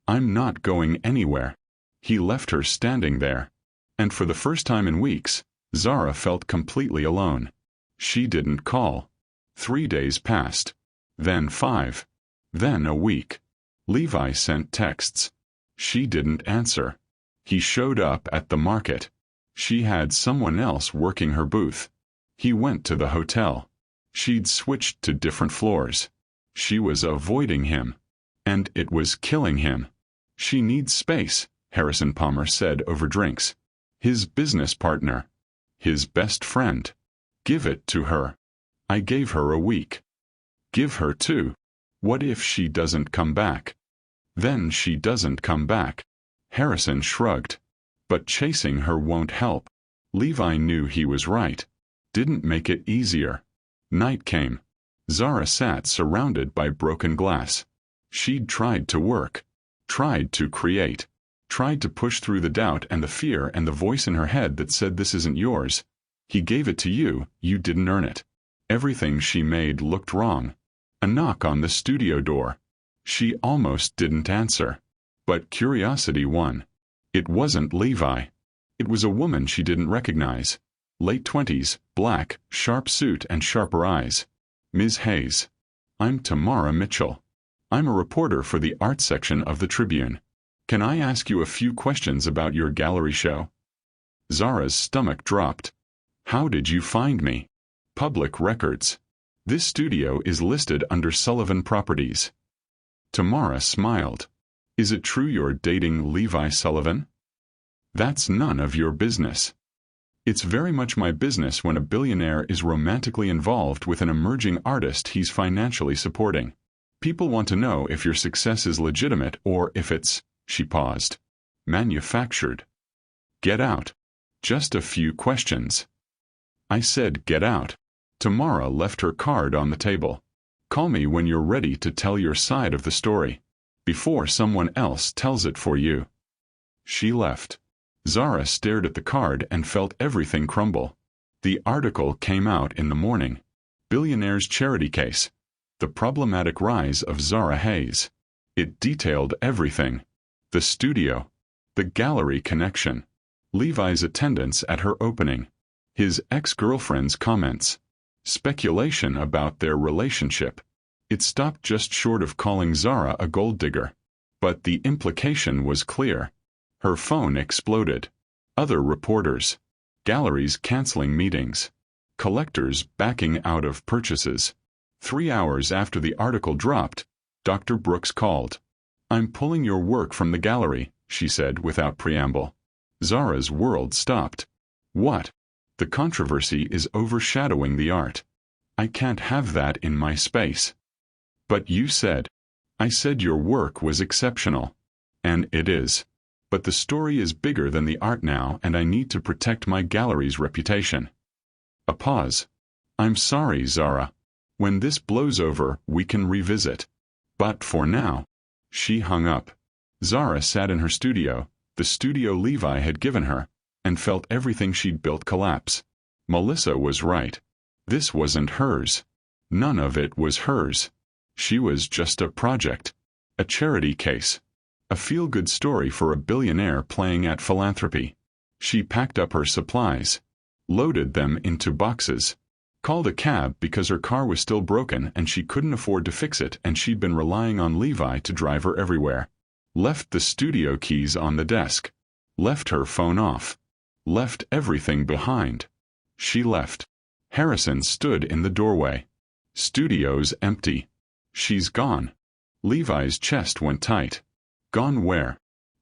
I'm not going anywhere. He left her standing there. And for the first time in weeks, Zara felt completely alone. She didn't call. 3 days passed. Then 5. Then a week. Levi sent texts. She didn't answer. He showed up at the market. She had someone else working her booth. He went to the hotel. She'd switched to different floors. She was avoiding him. And it was killing him. She needs space, Harrison Palmer said over drinks. His business partner. His best friend. Give it to her. I gave her a week. Give her 2. What if she doesn't come back? Then she doesn't come back. Harrison shrugged. But chasing her won't help. Levi knew he was right. Didn't make it easier. Night came. Zara sat surrounded by broken glass. She'd tried to work. Tried to create. Tried to push through the doubt and the fear and the voice in her head that said this isn't yours. He gave it to you, you didn't earn it. Everything she made looked wrong. A knock on the studio door. She almost didn't answer. But curiosity won. It wasn't Levi. It was a woman she didn't recognize. Late 20s, black, sharp suit and sharper eyes. Ms. Hayes. I'm Tamara Mitchell. I'm a reporter for the art section of the Tribune. Can I ask you a few questions about your gallery show? Zara's stomach dropped. How did you find me? Public records. This studio is listed under Sullivan Properties. Tamara smiled. Is it true you're dating Levi Sullivan? That's none of your business. It's very much my business when a billionaire is romantically involved with an emerging artist he's financially supporting. People want to know if your success is legitimate or if it's, she paused, manufactured. Get out. Just a few questions. I said get out. Tamara left her card on the table. Call me when you're ready to tell your side of the story. Before someone else tells it for you. She left. Zara stared at the card and felt everything crumble. The article came out in the morning. Billionaire's charity case. The problematic rise of Zara Hayes. It detailed everything. The studio. The gallery connection. Levi's attendance at her opening. His ex-girlfriend's comments. Speculation about their relationship. It stopped just short of calling Zara a gold digger. But the implication was clear. Her phone exploded. Other reporters. Galleries canceling meetings. Collectors backing out of purchases. 3 hours after the article dropped, Dr. Brooks called. I'm pulling your work from the gallery, she said without preamble. Zara's world stopped. What? The controversy is overshadowing the art. I can't have that in my space. But you said. I said your work was exceptional. And it is. But the story is bigger than the art now, and I need to protect my gallery's reputation. A pause. I'm sorry, Zara. When this blows over, we can revisit. But for now. She hung up. Zara sat in her studio, the studio Levi had given her, and felt everything she'd built collapse. Melissa was right. This wasn't hers. None of it was hers. She was just a project. A charity case. A feel-good story for a billionaire playing at philanthropy. She packed up her supplies. Loaded them into boxes. Called a cab because her car was still broken and she couldn't afford to fix it, and she'd been relying on Levi to drive her everywhere. Left the studio keys on the desk. Left her phone off. Left everything behind. She left. Harrison stood in the doorway. Studio's empty. She's gone. Levi's chest went tight. Gone where?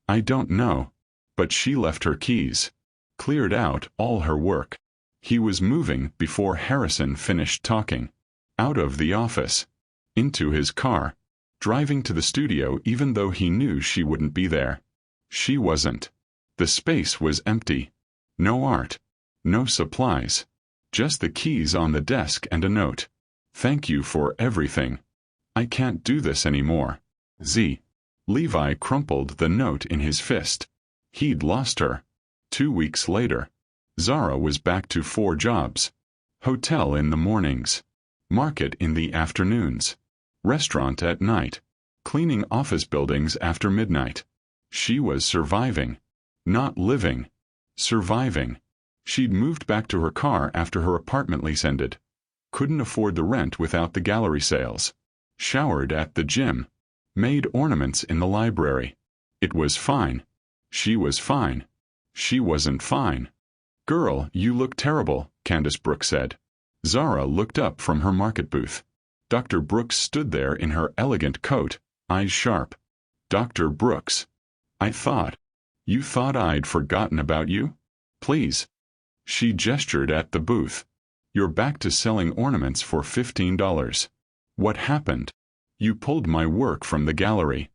I don't know. But she left her keys. Cleared out all her work. He was moving before Harrison finished talking. Out of the office. Into his car. Driving to the studio even though he knew she wouldn't be there. She wasn't. The space was empty. No art. No supplies. Just the keys on the desk and a note. Thank you for everything. I can't do this anymore. Z. Levi crumpled the note in his fist. He'd lost her. 2 weeks later. Zara was back to 4 jobs. Hotel in the mornings. Market in the afternoons. Restaurant at night. Cleaning office buildings after midnight. She was surviving. Not living. Surviving. She'd moved back to her car after her apartment lease ended. Couldn't afford the rent without the gallery sales. Showered at the gym. Made ornaments in the library. It was fine. She was fine. She wasn't fine. Girl, you look terrible, Candace Brooks said. Zara looked up from her market booth. Dr. Brooks stood there in her elegant coat, eyes sharp. Dr. Brooks. I thought. You thought I'd forgotten about you? Please. She gestured at the booth. You're back to selling ornaments for $15. What happened? You pulled my work from the gallery.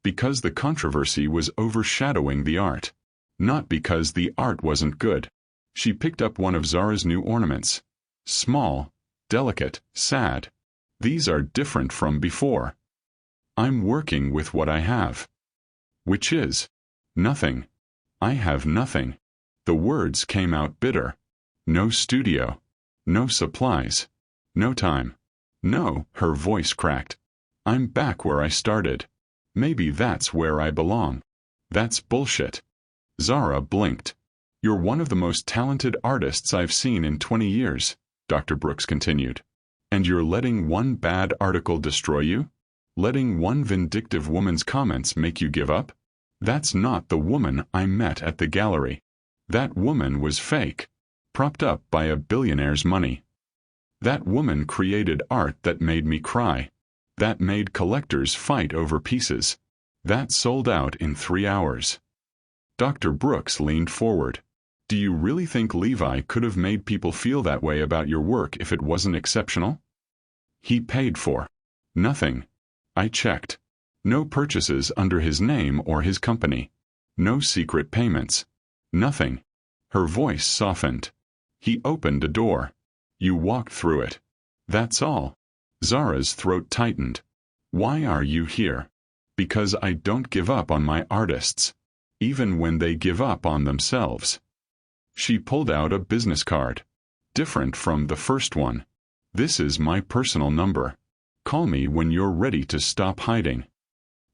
Because the controversy was overshadowing the art. Not because the art wasn't good. She picked up one of Zara's new ornaments. Small, delicate, sad. These are different from before. I'm working with what I have. Which is? Nothing. I have nothing. The words came out bitter. No studio. No supplies. No time. No, her voice cracked. I'm back where I started. Maybe that's where I belong. That's bullshit. Zara blinked. You're one of the most talented artists I've seen in 20 years, Dr. Brooks continued. And you're letting one bad article destroy you? Letting one vindictive woman's comments make you give up? That's not the woman I met at the gallery. That woman was fake. Propped up by a billionaire's money. That woman created art that made me cry. That made collectors fight over pieces. That sold out in 3 hours. Dr. Brooks leaned forward. Do you really think Levi could have made people feel that way about your work if it wasn't exceptional? He paid for nothing. I checked. No purchases under his name or his company. No secret payments. Nothing. Her voice softened. He opened a door. You walked through it. That's all. Zara's throat tightened. Why are you here? Because I don't give up on my artists. Even when they give up on themselves. She pulled out a business card. Different from the first one. This is my personal number. Call me when you're ready to stop hiding.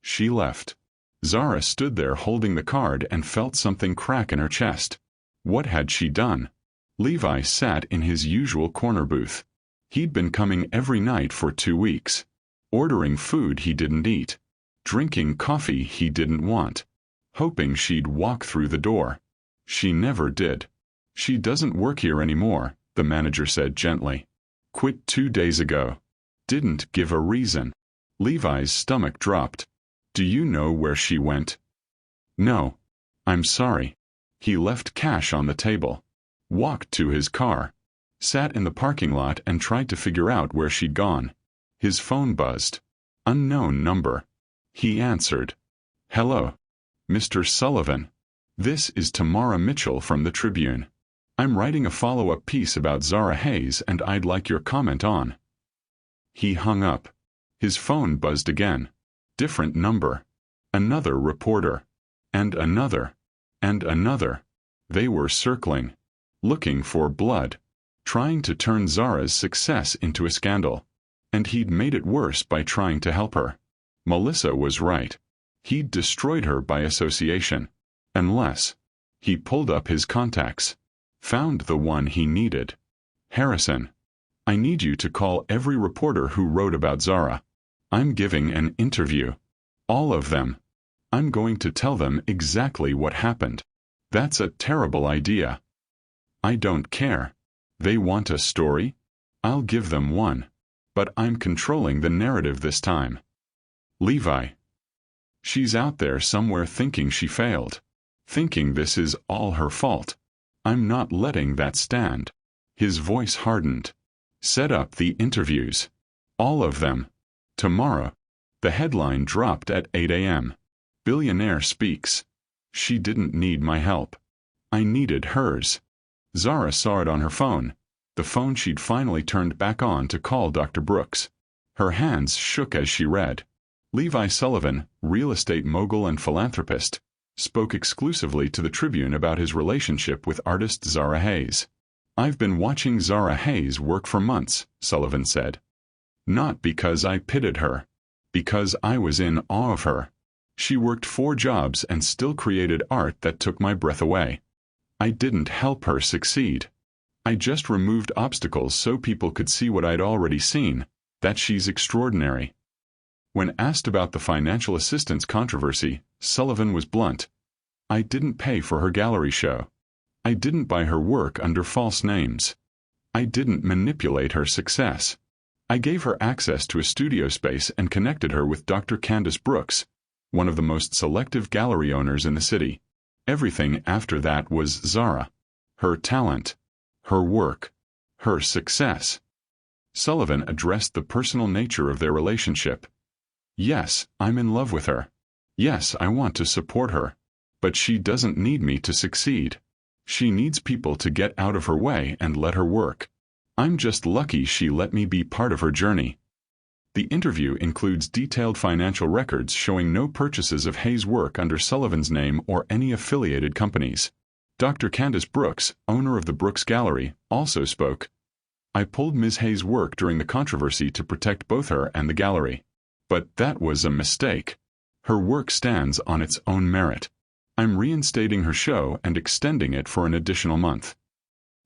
She left. Zara stood there holding the card and felt something crack in her chest. What had she done? Levi sat in his usual corner booth. He'd been coming every night for 2 weeks. Ordering food he didn't eat. Drinking coffee he didn't want. Hoping she'd walk through the door. She never did. She doesn't work here anymore, the manager said gently. Quit 2 days ago. Didn't give a reason. Levi's stomach dropped. Do you know where she went? No. I'm sorry. He left cash on the table. Walked to his car. Sat in the parking lot and tried to figure out where she'd gone. His phone buzzed. Unknown number. He answered. Hello. Mr. Sullivan. This is Tamara Mitchell from the Tribune. I'm writing a follow-up piece about Zara Hayes and I'd like your comment on. He hung up. His phone buzzed again. Different number. Another reporter. And another. And another. They were circling. Looking for blood. Trying to turn Zara's success into a scandal. And he'd made it worse by trying to help her. Melissa was right. He'd destroyed her by association. Unless. He pulled up his contacts. Found the one he needed. Harrison. I need you to call every reporter who wrote about Zara. I'm giving an interview. All of them. I'm going to tell them exactly what happened. That's a terrible idea. I don't care. They want a story? I'll give them one. But I'm controlling the narrative this time. Levi. She's out there somewhere thinking she failed. Thinking this is all her fault. I'm not letting that stand. His voice hardened. Set up the interviews. All of them. Tomorrow. The headline dropped at 8 a.m. Billionaire speaks. She didn't need my help. I needed hers. Zara saw it on her phone, the phone she'd finally turned back on to call Dr. Brooks. Her hands shook as she read. Levi Sullivan, real estate mogul and philanthropist, spoke exclusively to the Tribune about his relationship with artist Zara Hayes. I've been watching Zara Hayes work for months, Sullivan said. Not because I pitied her. Because I was in awe of her. She worked 4 jobs and still created art that took my breath away. I didn't help her succeed. I just removed obstacles so people could see what I'd already seen, that she's extraordinary. When asked about the financial assistance controversy, Sullivan was blunt. I didn't pay for her gallery show. I didn't buy her work under false names. I didn't manipulate her success. I gave her access to a studio space and connected her with Dr. Candace Brooks, one of the most selective gallery owners in the city. Everything after that was Zara. Her talent. Her work. Her success. Sullivan addressed the personal nature of their relationship. Yes, I'm in love with her. Yes, I want to support her. But she doesn't need me to succeed. She needs people to get out of her way and let her work. I'm just lucky she let me be part of her journey. The interview includes detailed financial records showing no purchases of Hayes' work under Sullivan's name or any affiliated companies. Dr. Candace Brooks, owner of the Brooks Gallery, also spoke. I pulled Ms. Hayes' work during the controversy to protect both her and the gallery. But that was a mistake. Her work stands on its own merit. I'm reinstating her show and extending it for an additional month.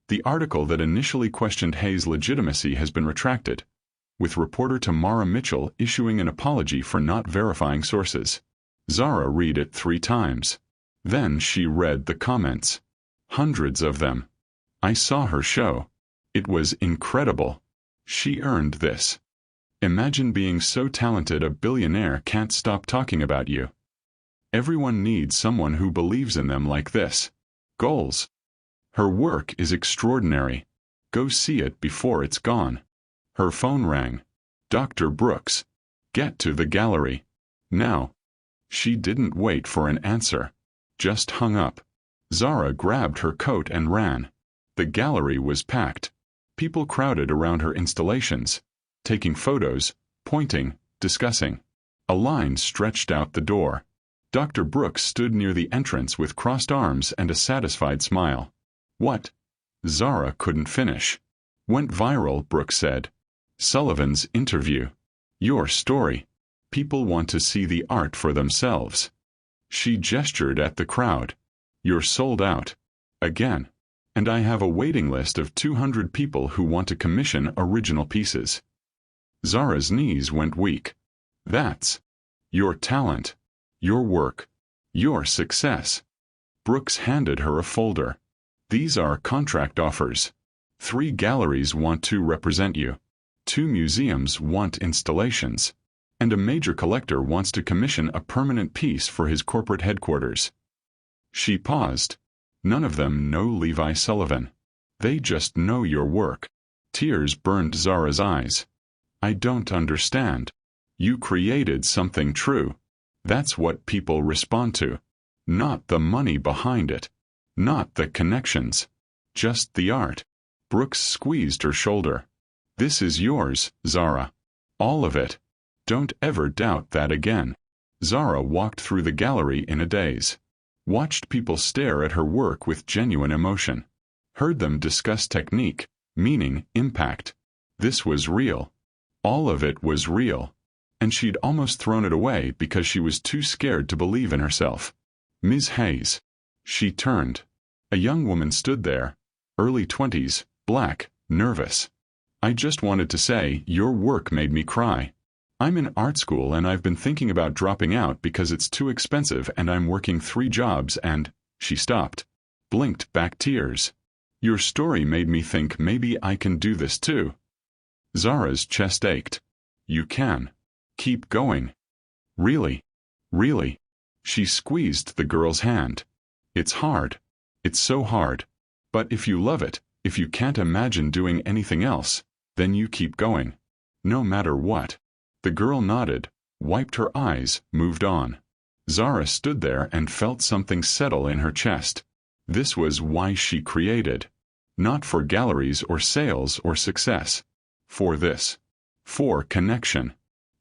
The article that initially questioned Hayes' legitimacy has been retracted, with reporter Tamara Mitchell issuing an apology for not verifying sources. Zara read it 3 times. Then she read the comments. Hundreds of them. I saw her show. It was incredible. She earned this. Imagine being so talented a billionaire can't stop talking about you. Everyone needs someone who believes in them like this. Goals. Her work is extraordinary. Go see it before it's gone. Her phone rang. Dr. Brooks. Get to the gallery. Now. She didn't wait for an answer. Just hung up. Zara grabbed her coat and ran. The gallery was packed. People crowded around her installations, taking photos, pointing, discussing. A line stretched out the door. Dr. Brooks stood near the entrance with crossed arms and a satisfied smile. What? Zara couldn't finish. Went viral, Brooks said. Sullivan's interview. Your story. People want to see the art for themselves. She gestured at the crowd. You're sold out. Again. And I have a waiting list of 200 people who want to commission original pieces. Zara's knees went weak. That's your talent, your work, your success. Brooks handed her a folder. These are contract offers. 3 galleries want to represent you. 2 museums want installations. And a major collector wants to commission a permanent piece for his corporate headquarters. She paused. None of them know Levi Sullivan. They just know your work. Tears burned Zara's eyes. I don't understand. You created something true. That's what people respond to. Not the money behind it. Not the connections. Just the art. Brooks squeezed her shoulder. This is yours, Zara. All of it. Don't ever doubt that again. Zara walked through the gallery in a daze. Watched people stare at her work with genuine emotion. Heard them discuss technique, meaning, impact. This was real. All of it was real. And she'd almost thrown it away because she was too scared to believe in herself. Ms. Hayes. She turned. A young woman stood there, early 20s, black, nervous. I just wanted to say, your work made me cry. I'm in art school and I've been thinking about dropping out because it's too expensive and I'm working 3 jobs and, she stopped. Blinked back tears. Your story made me think maybe I can do this too. Zara's chest ached. You can. Keep going. Really? Really? She squeezed the girl's hand. It's hard. It's so hard. But if you love it, if you can't imagine doing anything else, then you keep going. No matter what. The girl nodded, wiped her eyes, moved on. Zara stood there and felt something settle in her chest. This was why she created. Not for galleries or sales or success. For this. For connection.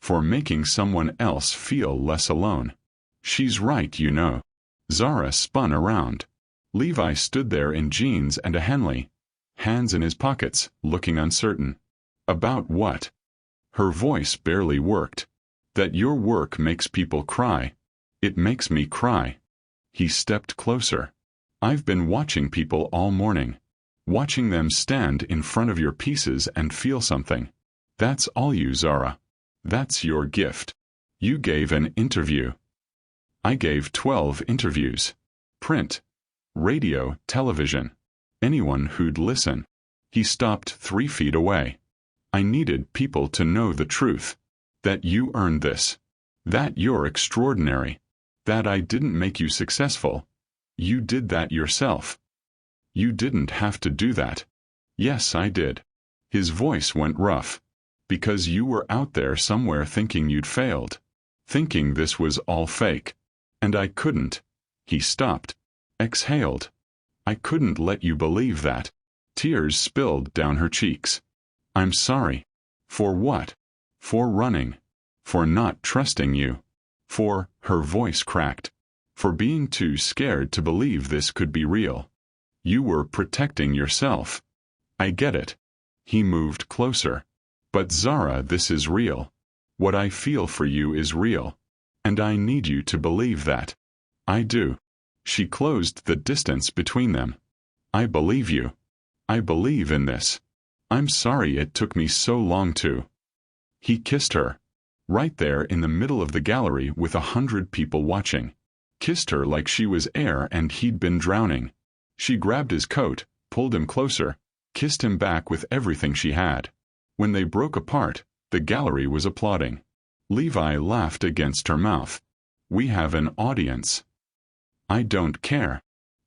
For making someone else feel less alone. She's right, you know. Zara spun around. Levi stood there in jeans and a Henley, hands in his pockets, looking uncertain. About what? Her voice barely worked. That your work makes people cry. It makes me cry. He stepped closer. I've been watching people all morning. Watching them stand in front of your pieces and feel something. That's all you, Zara. That's your gift. You gave an interview. I gave 12 interviews. Print. Radio, television. Anyone who'd listen. He stopped 3 feet away. I needed people to know the truth. That you earned this. That you're extraordinary. That I didn't make you successful. You did that yourself. You didn't have to do that. Yes, I did. His voice went rough. Because you were out there somewhere thinking you'd failed. Thinking this was all fake. And I couldn't. He stopped. Exhaled. I couldn't let you believe that. Tears spilled down her cheeks. I'm sorry. For what? For running. For not trusting you. For, her voice cracked. For being too scared to believe this could be real. You were protecting yourself. I get it. He moved closer. But Zara, this is real. What I feel for you is real. And I need you to believe that. I do. She closed the distance between them. I believe you. I believe in this. I'm sorry it took me so long to. He kissed her. Right there in the middle of the gallery with 100 people watching. Kissed her like she was air and he'd been drowning. She grabbed his coat, pulled him closer, kissed him back with everything she had. When they broke apart, the gallery was applauding. Levi laughed against her mouth. We have an audience. I don't care.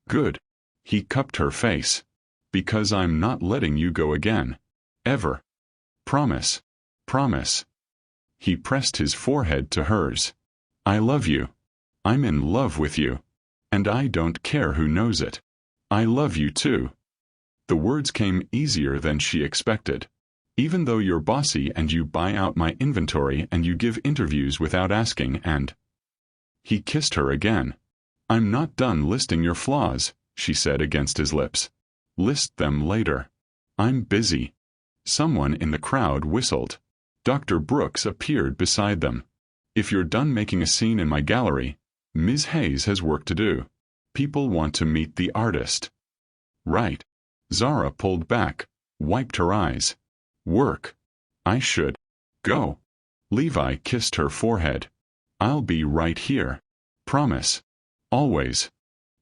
Good. He cupped her face. Because I'm not letting you go again. Ever. Promise. Promise. He pressed his forehead to hers. I love you. I'm in love with you. And I don't care who knows it. I love you too. The words came easier than she expected. Even though you're bossy and you buy out my inventory and you give interviews without asking and... He kissed her again. I'm not done listing your flaws, she said against his lips. List them later. I'm busy. Someone in the crowd whistled. Dr. Brooks appeared beside them. If you're done making a scene in my gallery, Ms. Hayes has work to do. People want to meet the artist. Right. Zara pulled back, wiped her eyes. Work. I should. Go. Levi kissed her forehead. I'll be right here. Promise. Always.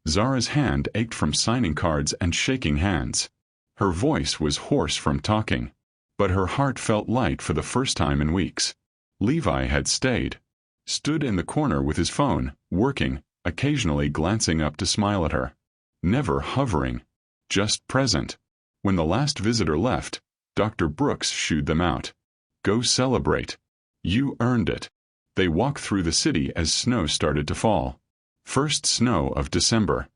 Zara's hand ached from signing cards and shaking hands. Her voice was hoarse from talking. But her heart felt light for the first time in weeks. Levi had stayed. Stood in the corner with his phone, working, occasionally glancing up to smile at her. Never hovering. Just present. When the last visitor left, Dr. Brooks shooed them out. Go celebrate. You earned it. They walked through the city as snow started to fall. First snow of December.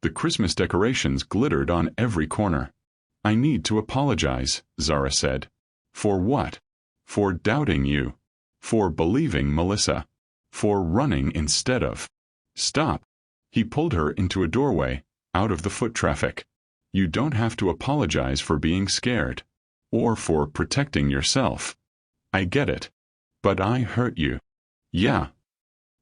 The Christmas decorations glittered on every corner. I need to apologize, Zara said. For what? For doubting you. For believing Melissa. For running instead of. Stop. He pulled her into a doorway, out of the foot traffic. You don't have to apologize for being scared. Or for protecting yourself. I get it. But I hurt you. Yeah.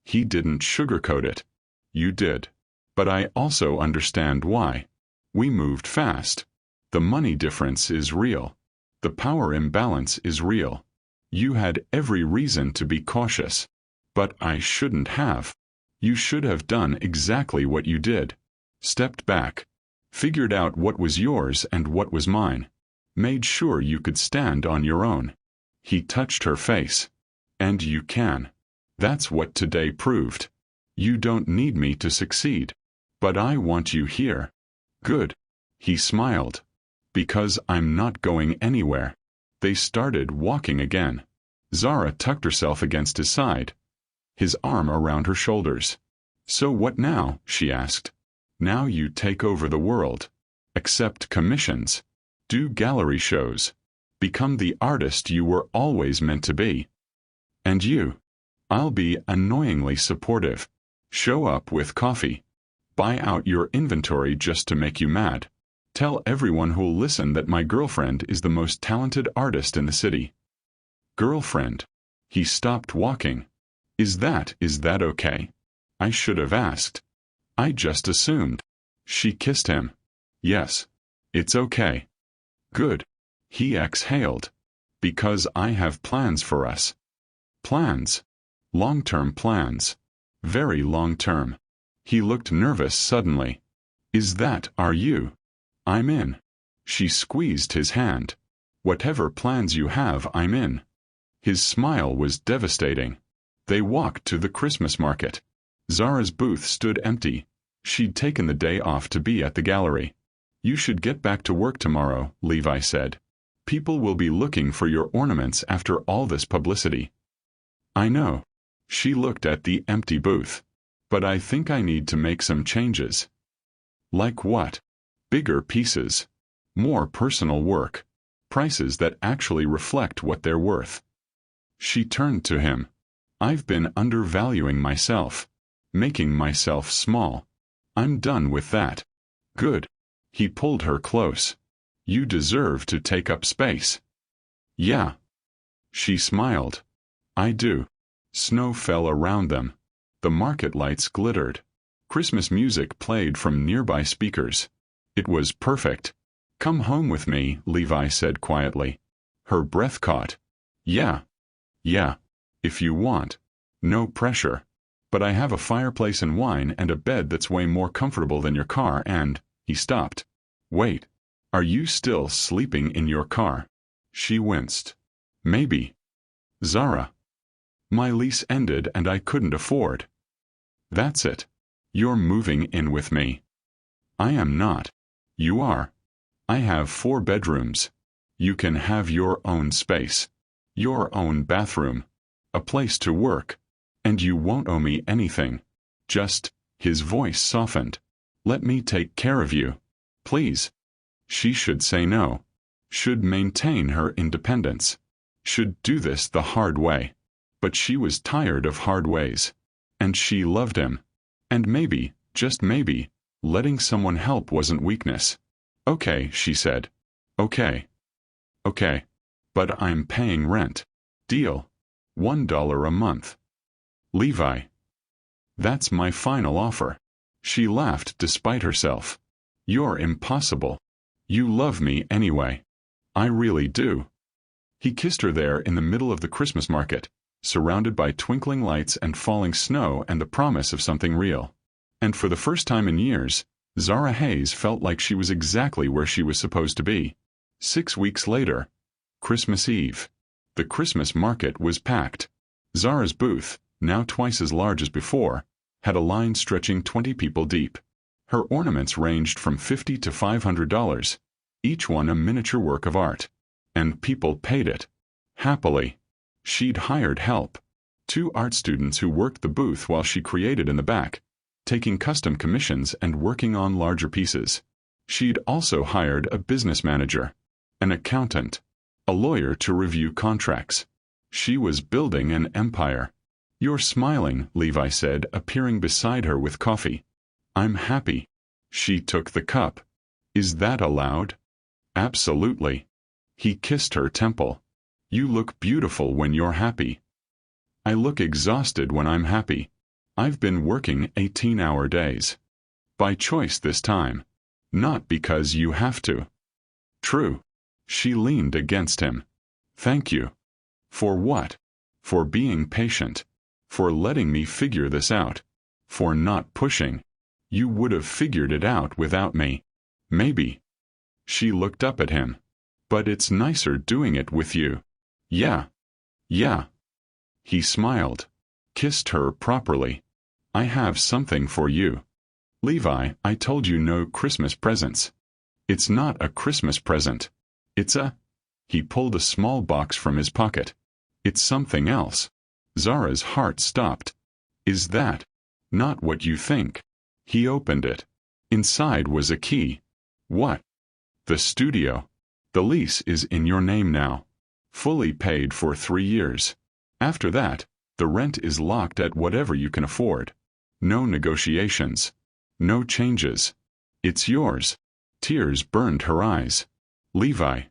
He didn't sugarcoat it. You did. But I also understand why. We moved fast. The money difference is real. The power imbalance is real. You had every reason to be cautious. But I shouldn't have. You should have done exactly what you did. Stepped back. Figured out what was yours and what was mine. Made sure you could stand on your own. He touched her face. And you can. That's what today proved. You don't need me to succeed. But I want you here. Good. He smiled. Because I'm not going anywhere. They started walking again. Zara tucked herself against his side, his arm around her shoulders. So what now? She asked. Now you take over the world. Accept commissions. Do gallery shows. Become the artist you were always meant to be. And you? I'll be annoyingly supportive. Show up with coffee. Buy out your inventory just to make you mad. Tell everyone who'll listen that my girlfriend is the most talented artist in the city. Girlfriend. He stopped walking. Is that okay? I should have asked. I just assumed. She kissed him. Yes. It's okay. Good. He exhaled. Because I have plans for us. Plans. Long-term plans. Very long-term. He looked nervous suddenly. Are you? I'm in. She squeezed his hand. Whatever plans you have, I'm in. His smile was devastating. They walked to the Christmas market. Zara's booth stood empty. She'd taken the day off to be at the gallery. You should get back to work tomorrow, Levi said. People will be looking for your ornaments after all this publicity. I know. She looked at the empty booth. But I think I need to make some changes. Like what? Bigger pieces. More personal work. Prices that actually reflect what they're worth. She turned to him. I've been undervaluing myself. Making myself small. I'm done with that. Good. He pulled her close. You deserve to take up space. Yeah. She smiled. I do. Snow fell around them. The market lights glittered. Christmas music played from nearby speakers. It was perfect. Come home with me, Levi said quietly. Her breath caught. Yeah. Yeah. If you want. No pressure. But I have a fireplace and wine and a bed that's way more comfortable than your car and, he stopped. Wait. Are you still sleeping in your car? She winced. Maybe. Zara. My lease ended and I couldn't afford. That's it. You're moving in with me. I am not. You are. I have 4 bedrooms. You can have your own space. Your own bathroom. A place to work. And you won't owe me anything. Just, his voice softened. Let me take care of you. Please. She should say no. Should maintain her independence. Should do this the hard way. But she was tired of hard ways. And she loved him. And maybe, just maybe, letting someone help wasn't weakness. Okay, she said. Okay. Okay. But I'm paying rent. Deal. $1 a month. Levi. That's my final offer. She laughed despite herself. You're impossible. You love me anyway. I really do. He kissed her there in the middle of the Christmas market, surrounded by twinkling lights and falling snow and the promise of something real. And for the first time in years, Zara Hayes felt like she was exactly where she was supposed to be. 6 weeks later, Christmas Eve. The Christmas market was packed. Zara's booth, now twice as large as before, had a line stretching 20 people deep. Her ornaments ranged from $50 to $500, each one a miniature work of art. And people paid it. Happily. She'd hired help. 2 art students who worked the booth while she created in the back, taking custom commissions and working on larger pieces. She'd also hired a business manager, an accountant, a lawyer to review contracts. She was building an empire. "You're smiling," Levi said, appearing beside her with coffee. "I'm happy." She took the cup. "Is that allowed?" "Absolutely." He kissed her temple. "You look beautiful when you're happy." "I look exhausted when I'm happy. I've been working 18-hour days. By choice this time. Not because you have to." "True." She leaned against him. "Thank you." "For what?" "For being patient. For letting me figure this out. For not pushing. You would have figured it out without me. Maybe." She looked up at him. "But it's nicer doing it with you." "Yeah. Yeah." He smiled. Kissed her properly. "I have something for you." "Levi, I told you no Christmas presents." "It's not a Christmas present. It's a—" He pulled a small box from his pocket. "It's something else." Zara's heart stopped. "Is that—" "Not what you think." He opened it. Inside was a key. "What?" "The studio. The lease is in your name now. Fully paid for 3 years. After that, the rent is locked at whatever you can afford. No negotiations. No changes. It's yours." Tears burned her eyes. "Levi,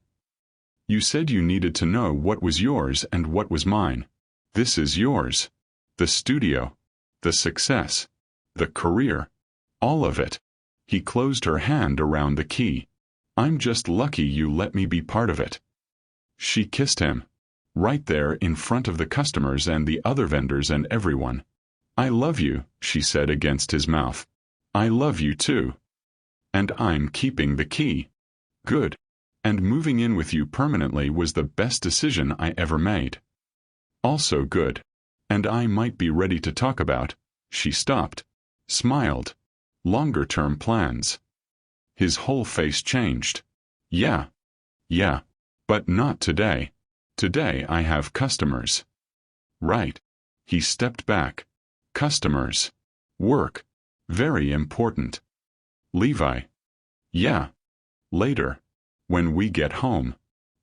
you said you needed to know what was yours and what was mine. This is yours. The studio. The success. The career. All of it." He closed her hand around the key. "I'm just lucky you let me be part of it." She kissed him. Right there in front of the customers and the other vendors and everyone. "I love you," she said against his mouth. "I love you too. And I'm keeping the key." "Good. And moving in with you permanently was the best decision I ever made." "Also good. And I might be ready to talk about—" She stopped. Smiled. "Longer-term plans." His whole face changed. "Yeah. Yeah. But not today. Today I have customers." "Right." He stepped back. "Customers. Work. Very important." "Levi." "Yeah. Later. When we get home.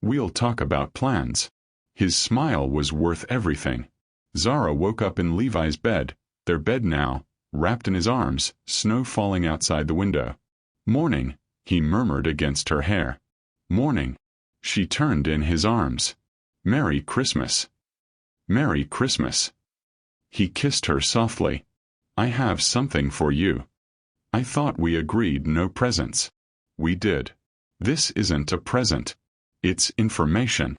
We'll talk about plans." His smile was worth everything. Zara woke up in Levi's bed, their bed now, wrapped in his arms, snow falling outside the window. "Morning," he murmured against her hair. "Morning." She turned in his arms. "Merry Christmas." "Merry Christmas." He kissed her softly. "I have something for you." "I thought we agreed no presents." "We did. This isn't a present. It's information."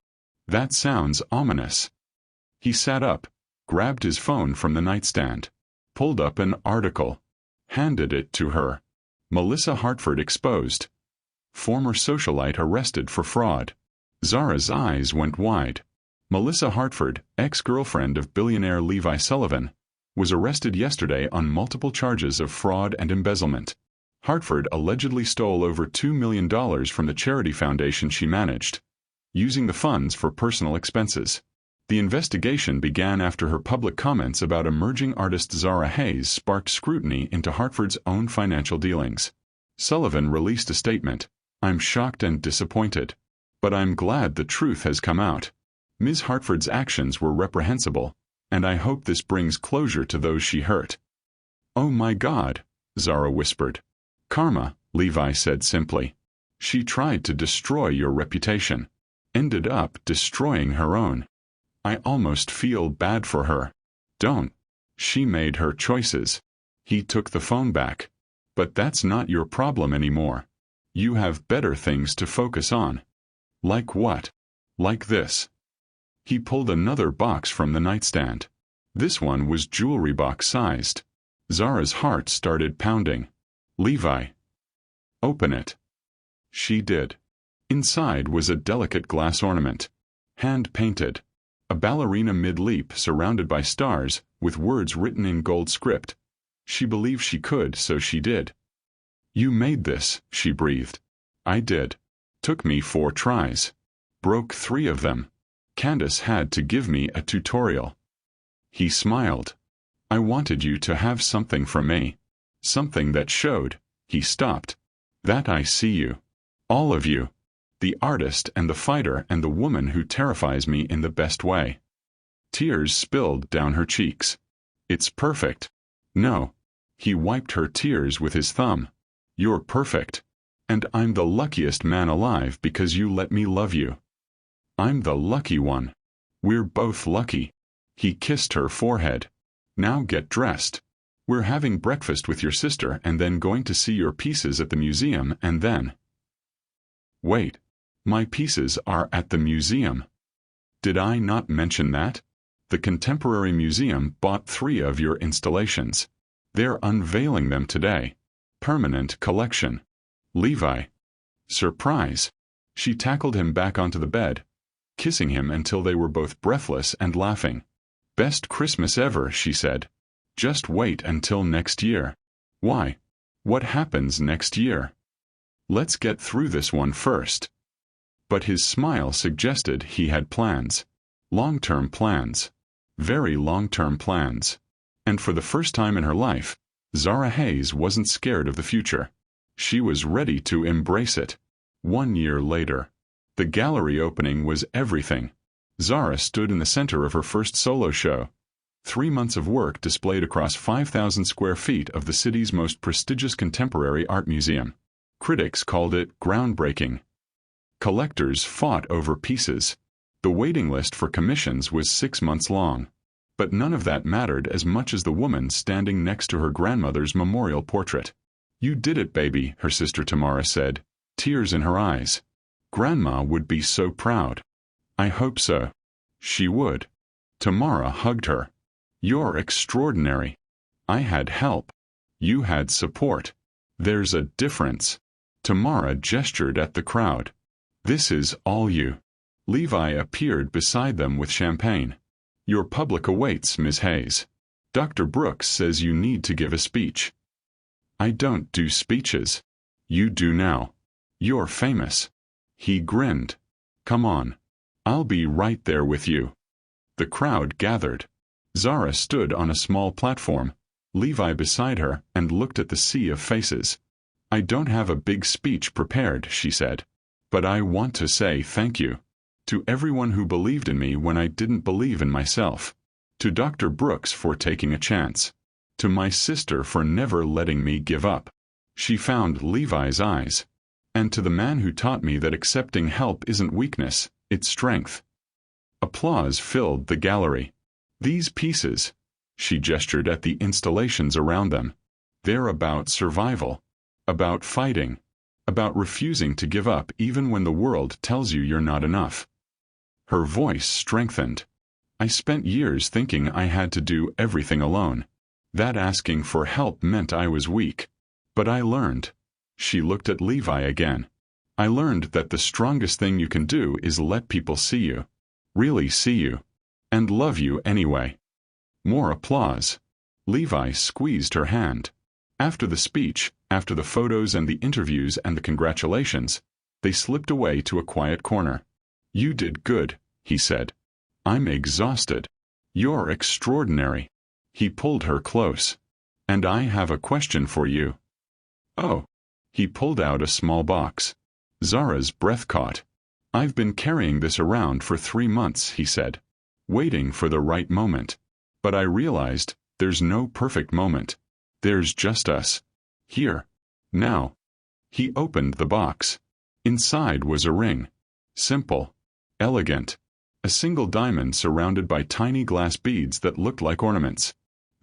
"That sounds ominous." He sat up, grabbed his phone from the nightstand, pulled up an article, handed it to her. Melissa Hartford exposed. Former socialite arrested for fraud. Zara's eyes went wide. Melissa Hartford, ex-girlfriend of billionaire Levi Sullivan, was arrested yesterday on multiple charges of fraud and embezzlement. Hartford allegedly stole over $2 million from the charity foundation she managed, using the funds for personal expenses. The investigation began after her public comments about emerging artist Zara Hayes sparked scrutiny into Hartford's own financial dealings. Sullivan released a statement. "I'm shocked and disappointed. But I'm glad the truth has come out. Ms. Hartford's actions were reprehensible, and I hope this brings closure to those she hurt." "Oh my God," Zara whispered. "Karma," Levi said simply. "She tried to destroy your reputation. Ended up destroying her own. I almost feel bad for her." "Don't. She made her choices." He took the phone back. "But that's not your problem anymore. You have better things to focus on." "Like what?" "Like this." He pulled another box from the nightstand. This one was jewelry box sized. Zara's heart started pounding. "Levi." "Open it." She did. Inside was a delicate glass ornament. Hand-painted. A ballerina mid-leap surrounded by stars, with words written in gold script. She believed she could, so she did. "You made this," she breathed. "I did." Took me 4 tries. Broke 3 of them. Candace had to give me a tutorial. He smiled. I wanted you to have something from me. Something that showed. He stopped. That I see you. All of you. The artist and the fighter and the woman who terrifies me in the best way. Tears spilled down her cheeks. It's perfect. No. He wiped her tears with his thumb. You're perfect. And I'm the luckiest man alive because you let me love you. I'm the lucky one. We're both lucky. He kissed her forehead. Now get dressed. We're having breakfast with your sister and then going to see your pieces at the museum and then... Wait. My pieces are at the museum. Did I not mention that? The Contemporary Museum bought 3 of your installations. They're unveiling them today. Permanent collection. Levi. Surprise. She tackled him back onto the bed, kissing him until they were both breathless and laughing. Best Christmas ever, she said. Just wait until next year. Why? What happens next year? Let's get through this one first. But his smile suggested he had plans. Long-term plans. Very long-term plans. And for the first time in her life, Zara Hayes wasn't scared of the future. She was ready to embrace it. 1 year later. The gallery opening was everything. Zara stood in the center of her first solo show. 3 months of work displayed across 5,000 square feet of the city's most prestigious contemporary art museum. Critics called it groundbreaking. Collectors fought over pieces. The waiting list for commissions was 6 months long. But none of that mattered as much as the woman standing next to her grandmother's memorial portrait. You did it, baby, her sister Tamara said, tears in her eyes. Grandma would be so proud. I hope so. She would. Tamara hugged her. You're extraordinary. I had help. You had support. There's a difference. Tamara gestured at the crowd. This is all you. Levi appeared beside them with champagne. Your public awaits, Miss Hayes. Dr. Brooks says you need to give a speech. I don't do speeches. You do now. You're famous. He grinned. Come on. I'll be right there with you. The crowd gathered. Zara stood on a small platform, Levi beside her, and looked at the sea of faces. I don't have a big speech prepared, she said. But I want to say thank you. To everyone who believed in me when I didn't believe in myself. To Dr. Brooks for taking a chance. To my sister for never letting me give up. She found Levi's eyes. And to the man who taught me that accepting help isn't weakness, it's strength. Applause filled the gallery. These pieces, she gestured at the installations around them, they're about survival. About fighting. About refusing to give up even when the world tells you you're not enough. Her voice strengthened. I spent years thinking I had to do everything alone. That asking for help meant I was weak. But I learned. She looked at Levi again. I learned that the strongest thing you can do is let people see you. Really see you. And love you anyway. More applause. Levi squeezed her hand. After the speech, after the photos and the interviews and the congratulations, they slipped away to a quiet corner. You did good, he said. I'm exhausted. You're extraordinary. He pulled her close. And I have a question for you. Oh. He pulled out a small box. Zara's breath caught. I've been carrying this around for 3 months, he said. Waiting for the right moment. But I realized, there's no perfect moment. There's just us. Here. Now. He opened the box. Inside was a ring. Simple. Elegant. A single diamond surrounded by tiny glass beads that looked like ornaments.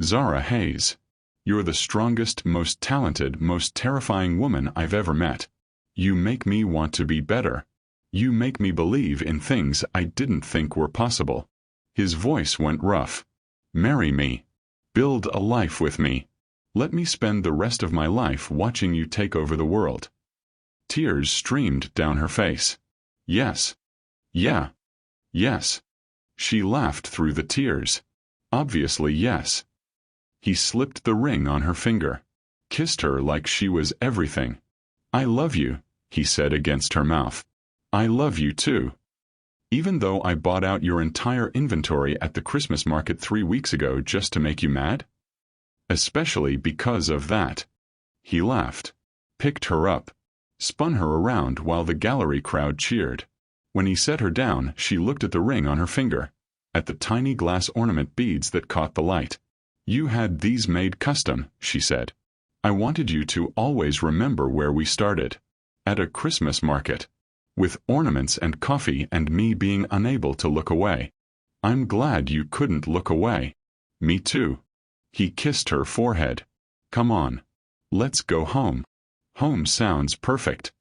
Zara Hayes. You're the strongest, most talented, most terrifying woman I've ever met. You make me want to be better. You make me believe in things I didn't think were possible. His voice went rough. Marry me. Build a life with me. Let me spend the rest of my life watching you take over the world. Tears streamed down her face. Yes. Yeah. Yes. She laughed through the tears. Obviously yes. He slipped the ring on her finger. Kissed her like she was everything. I love you, he said against her mouth. I love you too. Even though I bought out your entire inventory at the Christmas market 3 weeks ago just to make you mad? Especially because of that. He laughed, picked her up, spun her around while the gallery crowd cheered. When he set her down, she looked at the ring on her finger, at the tiny glass ornament beads that caught the light. You had these made custom, she said. I wanted you to always remember where we started. At a Christmas market. With ornaments and coffee and me being unable to look away. I'm glad you couldn't look away. Me too. He kissed her forehead. Come on. Let's go home. Home sounds perfect.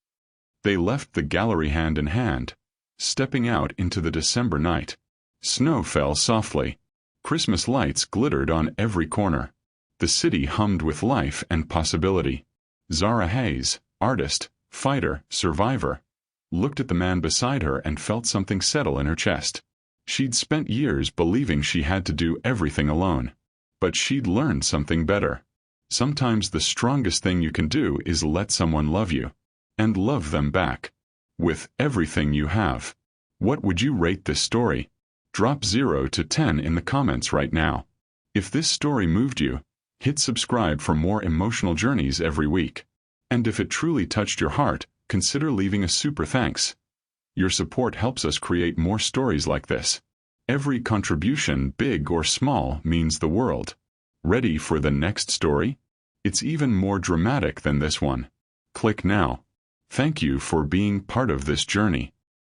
They left the gallery hand in hand, stepping out into the December night. Snow fell softly. Christmas lights glittered on every corner. The city hummed with life and possibility. Zara Hayes, artist, fighter, survivor, looked at the man beside her and felt something settle in her chest. She'd spent years believing she had to do everything alone. But she'd learned something better. Sometimes the strongest thing you can do is let someone love you. And love them back. With everything you have. What would you rate this story? Drop 0 to 10 in the comments right now. If this story moved you, hit subscribe for more emotional journeys every week. And if it truly touched your heart, consider leaving a super thanks. Your support helps us create more stories like this. Every contribution, big or small, means the world. Ready for the next story? It's even more dramatic than this one. Click now. Thank you for being part of this journey.